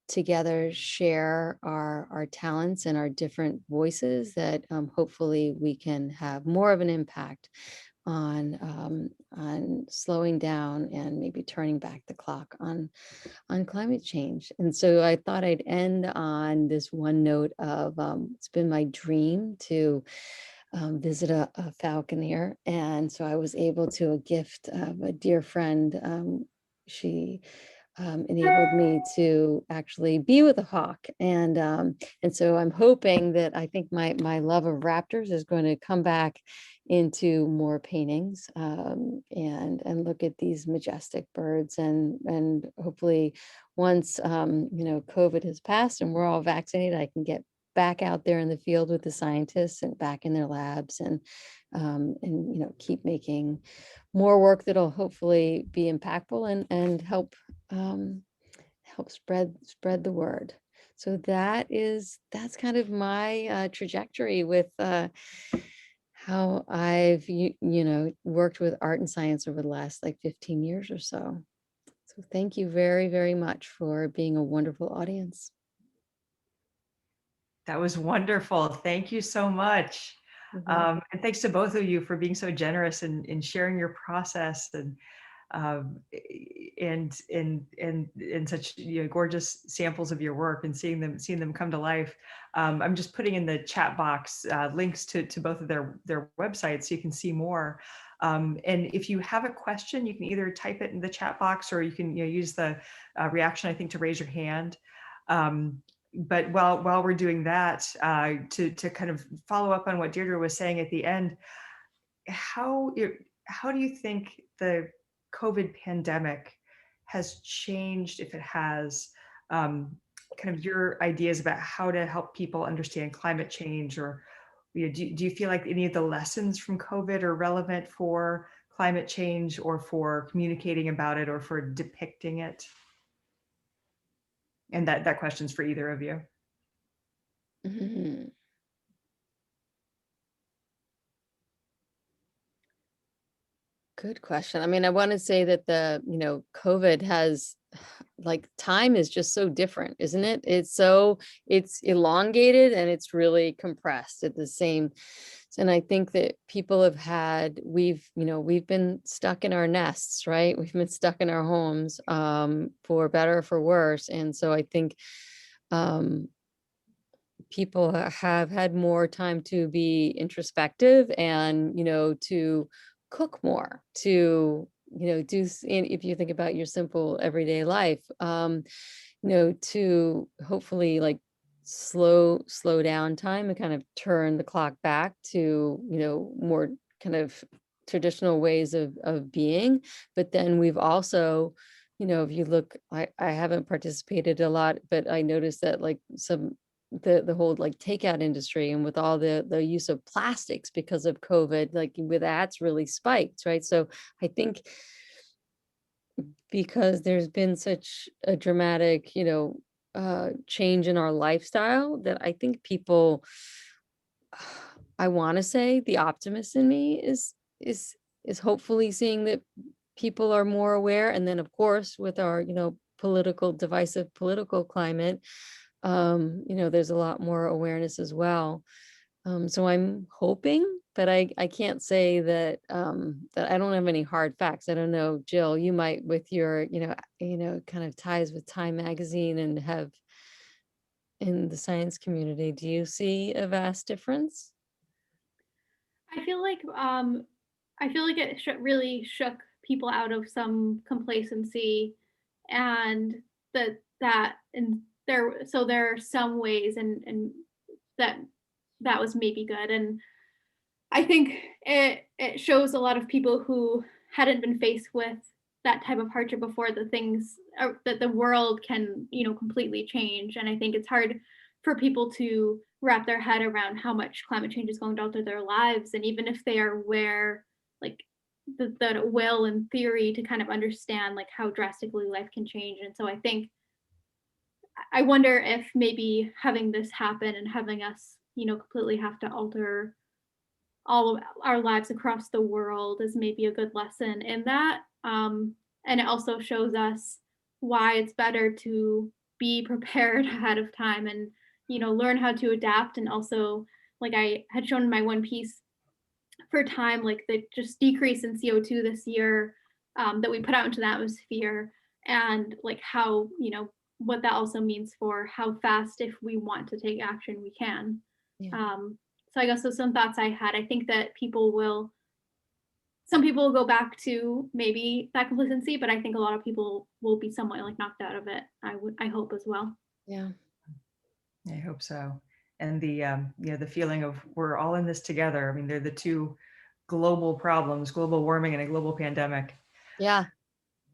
together share our talents and our different voices, that hopefully we can have more of an impact on slowing down and maybe turning back the clock on climate change. And so I thought I'd end on this one note of it's been my dream to visit a falconer, and so I was able to a gift of a dear friend. She enabled me to actually be with a hawk, and so I'm hoping that, I think my love of raptors is going to come back into more paintings, and look at these majestic birds, and hopefully once COVID has passed and we're all vaccinated, I can get back out there in the field with the scientists and back in their labs, and keep making more work that'll hopefully be impactful and help spread the word. So that's kind of my trajectory with how I've worked with art and science over the last like 15 years or so. So thank you very, very much for being a wonderful audience. That was wonderful. Thank you so much. And thanks to both of you for being so generous in sharing your process and such gorgeous samples of your work, and seeing them come to life. I'm just putting in the chat box links to both of their websites so you can see more. And if you have a question, you can either type it in the chat box, or you can use the reaction, I think, to raise your hand. But while we're doing that, to kind of follow up on what Deirdre was saying at the end, how do you think the COVID pandemic has changed, if it has, kind of your ideas about how to help people understand climate change? Or do you feel like any of the lessons from COVID are relevant for climate change, or for communicating about it, or for depicting it? And that question's for either of you. Mm-hmm. Good question. I mean, I want to say that COVID has, like, time is just so different, isn't it? It's elongated and it's really compressed at the same. And I think that people we've been stuck in our nests, right? We've been stuck in our homes, for better or for worse. And so I think, people have had more time to be introspective, and to cook more, to if you think about your simple everyday life, to hopefully like slow down time and kind of turn the clock back to more kind of traditional ways of being. But then we've also, if you look, I haven't participated a lot, but I noticed that like the whole like takeout industry, and with all the use of plastics because of COVID, like with that's really spiked, right? So I think because there's been such a dramatic, change in our lifestyle, that I think people, I want to say the optimist in me is hopefully seeing that people are more aware. And then of course with our, divisive political climate, there's a lot more awareness as well. So I'm hoping, but I can't say that that I don't have any hard facts. I don't know, Jill, you might, with your kind of ties with Time magazine and have in the science community. Do you see a vast difference? I feel like it really shook people out of some complacency, and there are some ways, and that was maybe good. And I think it shows a lot of people who hadn't been faced with that type of hardship before, that the world can completely change. And I think it's hard for people to wrap their head around how much climate change is going to alter their lives. And even if they are aware, like the will in theory to kind of understand like how drastically life can change. And so I wonder if maybe having this happen and having us, completely have to alter all of our lives across the world is maybe a good lesson in that. And it also shows us why it's better to be prepared ahead of time and, learn how to adapt. And also, like I had shown in my one piece for time, like the just decrease in CO2 this year that we put out into the atmosphere, and like how, what that also means for how fast, if we want to take action, we can. Yeah. So I guess those some thoughts I had. I think that some people will go back to maybe that complacency, but I think a lot of people will be somewhat like knocked out of it. I hope as well. Yeah. I hope so. And the feeling of we're all in this together. I mean, they're the two global problems, global warming and a global pandemic. Yeah,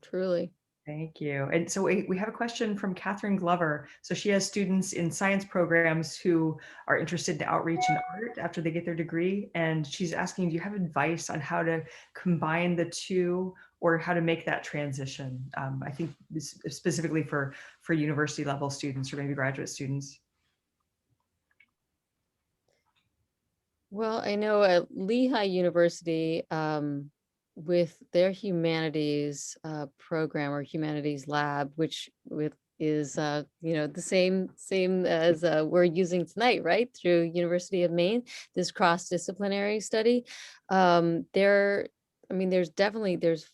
truly. Thank you. And so we have a question from Catherine Glover. So she has students in science programs who are interested in outreach and art after they get their degree. And she's asking, do you have advice on how to combine the two or how to make that transition? I think specifically for university level students or maybe graduate students. Well, I know at Lehigh University, with their humanities program or humanities lab, which is the same as we're using tonight, right? Through University of Maine, this cross-disciplinary study. There's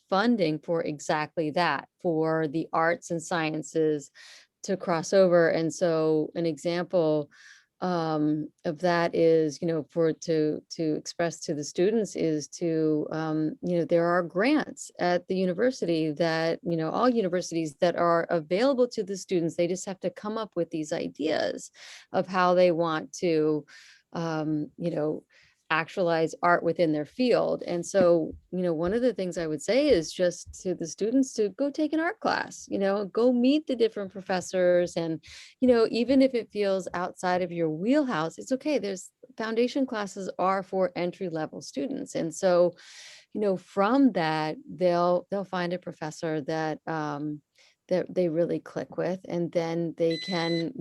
funding for exactly that, for the arts and sciences to cross over. And so an example of that is, for to express to the students is to, there are grants at the university that, all universities that are available to the students. They just have to come up with these ideas of how they want to, actualize art within their field. And so, one of the things I would say is just to the students to go take an art class, go meet the different professors. And, even if it feels outside of your wheelhouse, it's okay. There's foundation classes are for entry-level students. And so, from that, they'll find a professor that that they really click with, and then they can,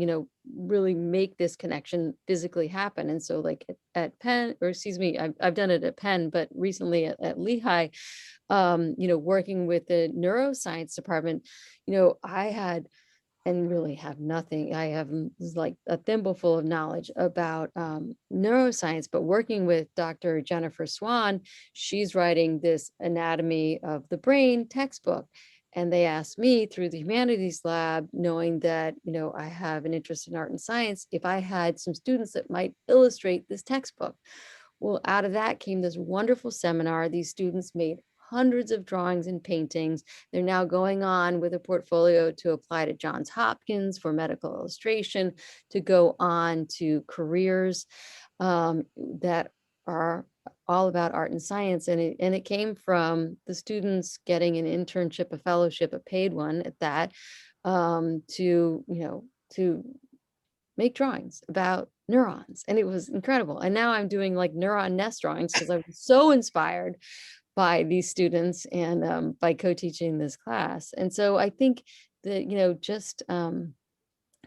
really make this connection physically happen. And so like at Penn, or excuse me, I've done it at Penn, but recently at Lehigh, working with the neuroscience department, I had, and really have nothing. I have like a thimbleful of knowledge about neuroscience, but working with Dr. Jennifer Swan, she's writing this anatomy of the brain textbook. And they asked me through the humanities lab, knowing that, I have an interest in art and science, if I had some students that might illustrate this textbook. Well, out of that came this wonderful seminar. These students made hundreds of drawings and paintings. They're now going on with a portfolio to apply to Johns Hopkins for medical illustration, to go on to careers that are all about art and science. And it came from the students getting an internship, a fellowship, a paid one at that, to make drawings about neurons. And it was incredible. And now I'm doing like neuron nest drawings because I was so inspired by these students and by co-teaching this class. And so I think that, just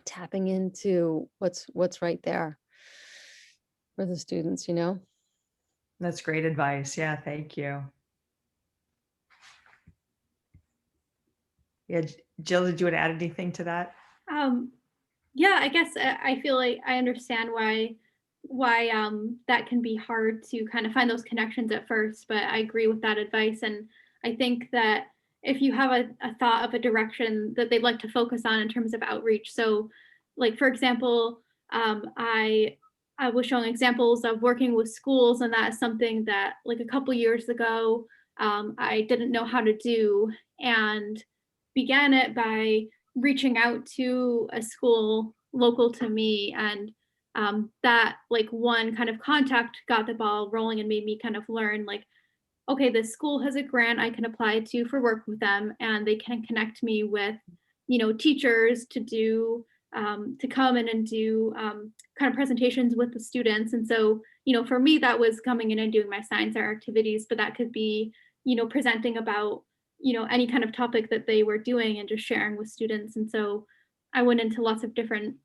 tapping into what's right there for the students, That's great advice. Yeah, thank you. Yeah, Jill, did you want to add anything to that? Yeah, I guess I feel like I understand why that can be hard to kind of find those connections at first, but I agree with that advice. And I think that if you have a thought of a direction that they'd like to focus on in terms of outreach, so like, for example, I was showing examples of working with schools, and that is something that like a couple years ago, I didn't know how to do, and began it by reaching out to a school local to me, and that like one kind of contact got the ball rolling and made me kind of learn like, okay, this school has a grant I can apply to for work with them, and they can connect me with, teachers to do to come in and do kind of presentations with the students. And so, for me, that was coming in and doing my science art activities, but that could be, presenting about, any kind of topic that they were doing and just sharing with students. And so I went into lots of different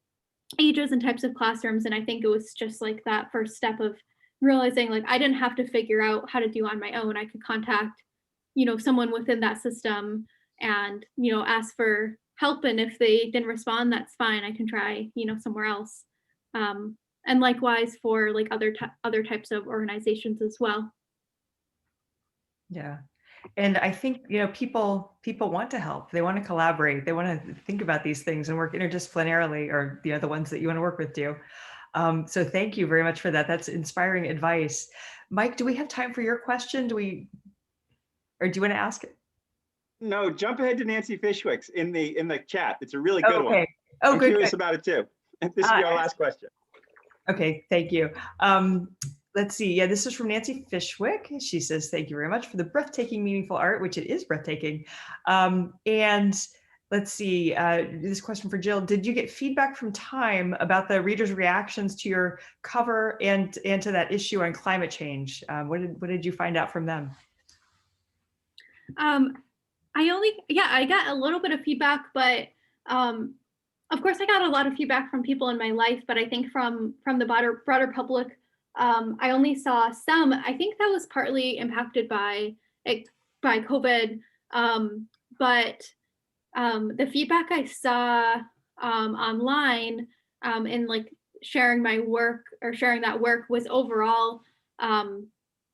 ages and types of classrooms. And I think it was just like that first step of realizing like I didn't have to figure out how to do on my own. I could contact, someone within that system and, ask for help. And if they didn't respond, that's fine. I can try, somewhere else. And likewise for like other types of organizations as well. Yeah. And I think, people want to help. They want to collaborate. They want to think about these things and work interdisciplinarily, or the ones that you want to work with do. So thank you very much for that. That's inspiring advice. Mike, do we have time for your question? Or do you want to ask it? No, jump ahead to Nancy Fishwick's in the chat. It's a really good one. Oh, I'm good. curious about it too. This will be our last question. Okay, thank you. Let's see. Yeah, this is from Nancy Fishwick. She says, thank you very much for the breathtaking, meaningful art, which it is breathtaking. And let's see, this question for Jill. Did you get feedback from Time about the readers' reactions to your cover and to that issue on climate change? What did you find out from them? I got a little bit of feedback, but of course I got a lot of feedback from people in my life, but I think from the broader public, I only saw some. I think that was partly impacted by COVID, but the feedback I saw online and like sharing my work or sharing that work was overall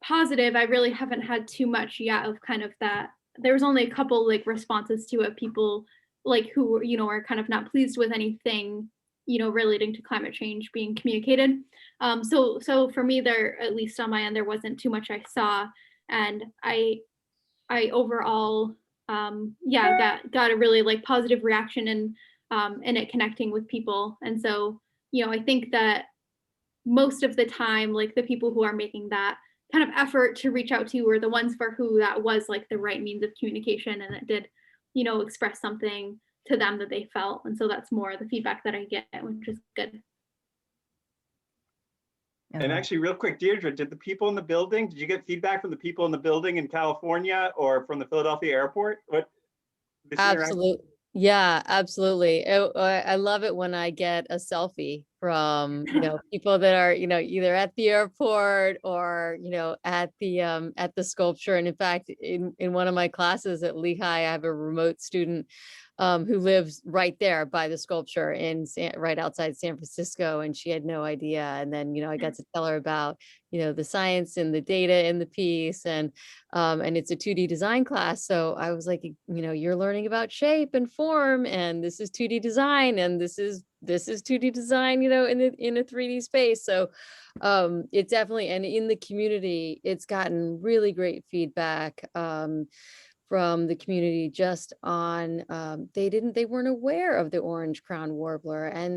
positive. I really haven't had too much yet of kind of that. There was only a couple like responses to it, people like who are kind of not pleased with anything relating to climate change being communicated. So for me, there, at least on my end, there wasn't too much I saw, and I overall got a really like positive reaction and it connecting with people. And so I think that most of the time, like the people who are making that kind of effort to reach out to were the ones for who that was like the right means of communication, and it did express something to them that they felt. And so that's more the feedback that I get, which is good. And actually, real quick, Deirdre, did you get feedback from the people in the building in California or from the Philadelphia airport? Absolutely. Yeah, absolutely. I love it when I get a selfie from, people that are, either at the airport or, at the sculpture. And in fact, in one of my classes at Lehigh, I have a remote student who lives right there by the sculpture right outside San Francisco, and she had no idea. And then, I got to tell her about, the science and the data in the piece, and it's a 2D design class. So I was like, you're learning about shape and form, and this is 2D design, and this is 2D design, in a 3D space. So it definitely, and in the community, it's gotten really great feedback from the community just on they weren't aware of the orange crown warbler, and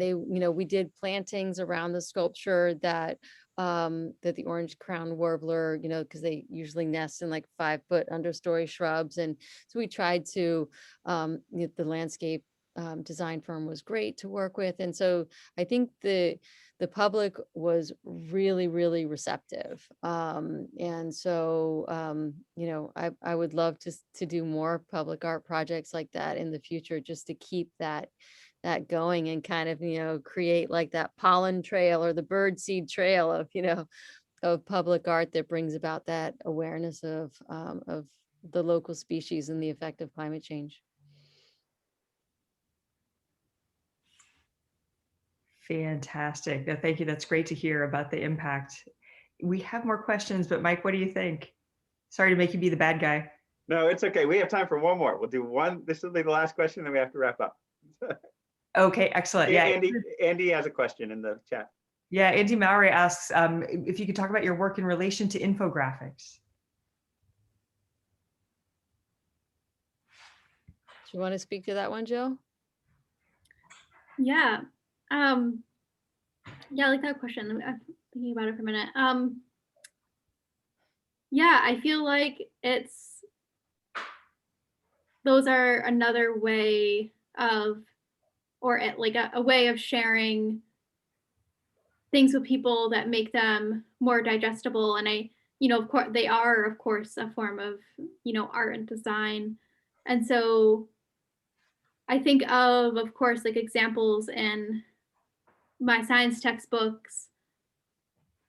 we did plantings around the sculpture that the orange crown warbler, because they usually nest in like 5-foot understory shrubs, and so we tried to the landscape design firm was great to work with. And so I think the public was really, really receptive. And so, I would love to do more public art projects like that in the future, just to keep that going and kind of, create like that pollen trail or the bird seed trail of public art that brings about that awareness of the local species and the effect of climate change. Fantastic. No, thank you. That's great to hear about the impact. We have more questions, but Mike, what do you think? Sorry to make you be the bad guy. No, it's okay. We have time for one more. We'll do one. This will be the last question, then we have to wrap up. Okay, excellent. Yeah, Andy has a question in the chat. Yeah, Andy Mowry asks if you could talk about your work in relation to infographics. Do you want to speak to that one, Jill? Yeah. I like that question. I'm thinking about it for a minute. Yeah, I feel like those are another way of or like a way of sharing things with people that make them more digestible. And of course, they are, of course, a form of, art and design. And so I think of course, like examples in my science textbooks,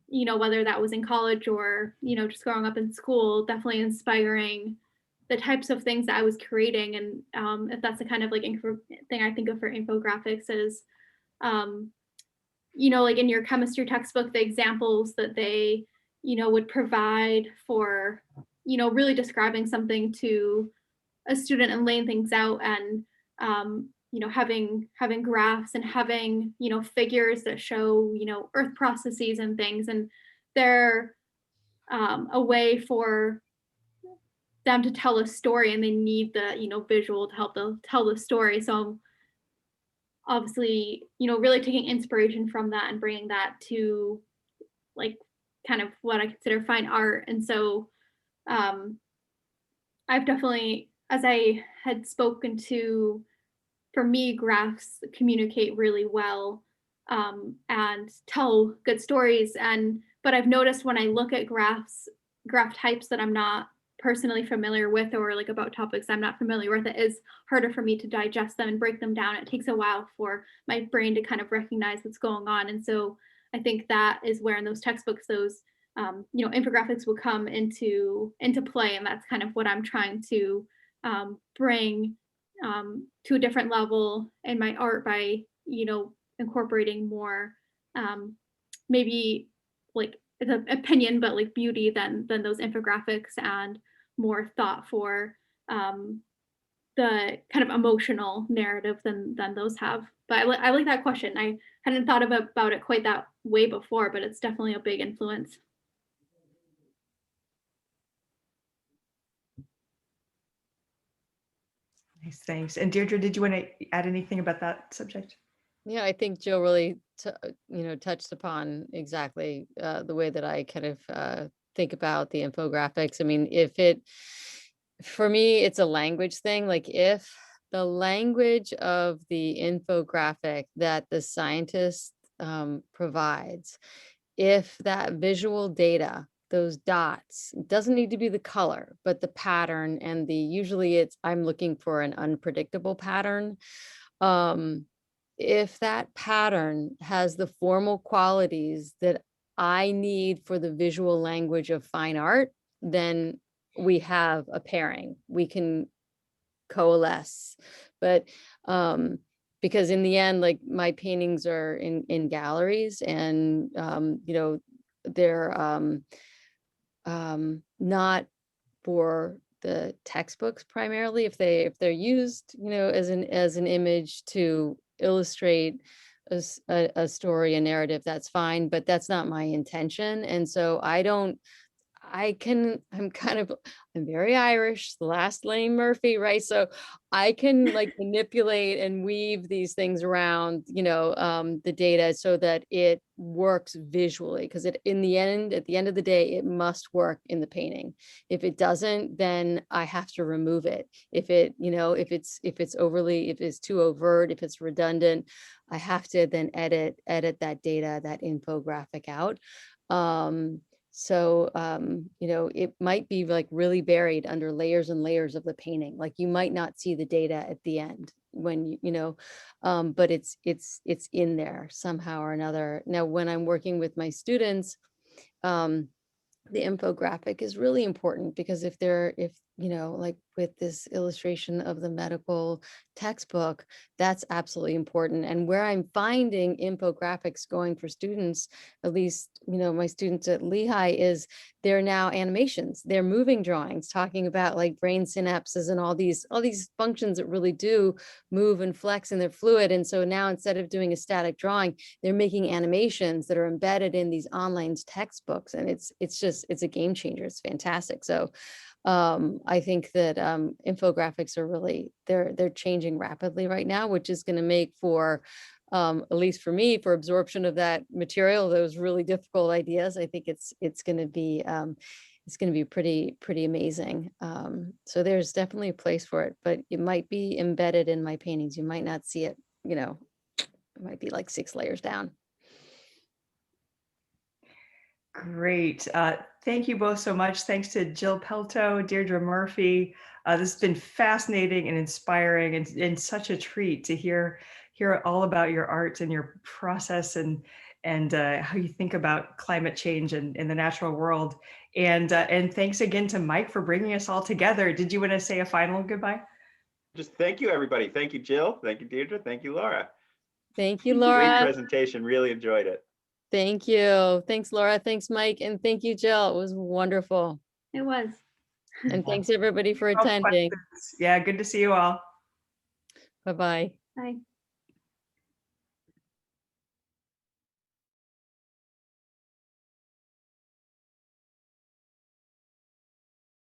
whether that was in college or, just growing up in school, definitely inspiring the types of things that I was creating. And if that's the kind of like thing I think of for infographics is, like in your chemistry textbook, the examples that they, would provide for, really describing something to a student and laying things out, and having graphs and having figures that show earth processes and things, and they're a way for them to tell a story, and they need the visual to help them tell the story. So obviously really taking inspiration from that and bringing that to like kind of what I consider fine art. And so I've definitely, as I had spoken to, for me, graphs communicate really well and tell good stories. But I've noticed when I look at graph types that I'm not personally familiar with, or like about topics I'm not familiar with, it is harder for me to digest them and break them down. It takes a while for my brain to kind of recognize what's going on. And so I think that is where in those textbooks, those infographics will come into play. And that's kind of what I'm trying to bring to a different level in my art by, incorporating more maybe like the opinion, but like beauty than those infographics, and more thought for the kind of emotional narrative than those have. But I like that question. I hadn't thought about it quite that way before, but it's definitely a big influence. Nice, thanks. And Deirdre, did you want to add anything about that subject? Yeah, I think Jill really, touched upon exactly the way that I kind of think about the infographics. I mean, for me, it's a language thing. Like if the language of the infographic that the scientist provides, if that visual data, those dots, it doesn't need to be the color, but the pattern, and usually I'm looking for an unpredictable pattern. If that pattern has the formal qualities that I need for the visual language of fine art, then we have a pairing. We can coalesce. But because in the end, like my paintings are in galleries, and they're not for the textbooks primarily. If they're used, as an image to illustrate a story, a narrative, that's fine, but that's not my intention. And so I'm very Irish, the last name Murphy, right? So I can like manipulate and weave these things around, the data so that it works visually, because at the end of the day, it must work in the painting. If it doesn't, then I have to remove it. If it's too overt, if it's redundant, I have to then edit that data, that infographic out. So, it might be like really buried under layers and layers of the painting. Like you might not see the data at the end when but it's in there somehow or another. Now, when I'm working with my students, the infographic is really important, because if like with this illustration of the medical textbook, that's absolutely important. And where I'm finding infographics going for students, at least, my students at Lehigh, is they're now animations, they're moving drawings talking about like brain synapses and all these functions that really do move and flex, and they're fluid. And so now, instead of doing a static drawing, they're making animations that are embedded in these online textbooks. And it's a game changer. It's fantastic. So I think that infographics are really, they're changing rapidly right now, which is going to make for, at least for me, for absorption of that material, those really difficult ideas. I think it's going to be pretty amazing. So there's definitely a place for it, but it might be embedded in my paintings. You might not see it you know, it might be like 6 layers down. Great. Thank you both so much. Thanks to Jill Pelto, Deirdre Murphy. This has been fascinating and inspiring, and such a treat to hear all about your art and your process and how you think about climate change and in the natural world. And thanks again to Mike for bringing us all together. Did you want to say a final goodbye? Just thank you, everybody. Thank you, Jill. Thank you, Deirdre. Thank you, Laura. Thank you, Great Laura. presentation. Really enjoyed it. Thank you. Thanks, Laura. Thanks, Mike. And thank you, Jill. It was wonderful. It was. And thanks everybody for Oh, attending. questions. Yeah, good to see you all. Bye-bye. Bye.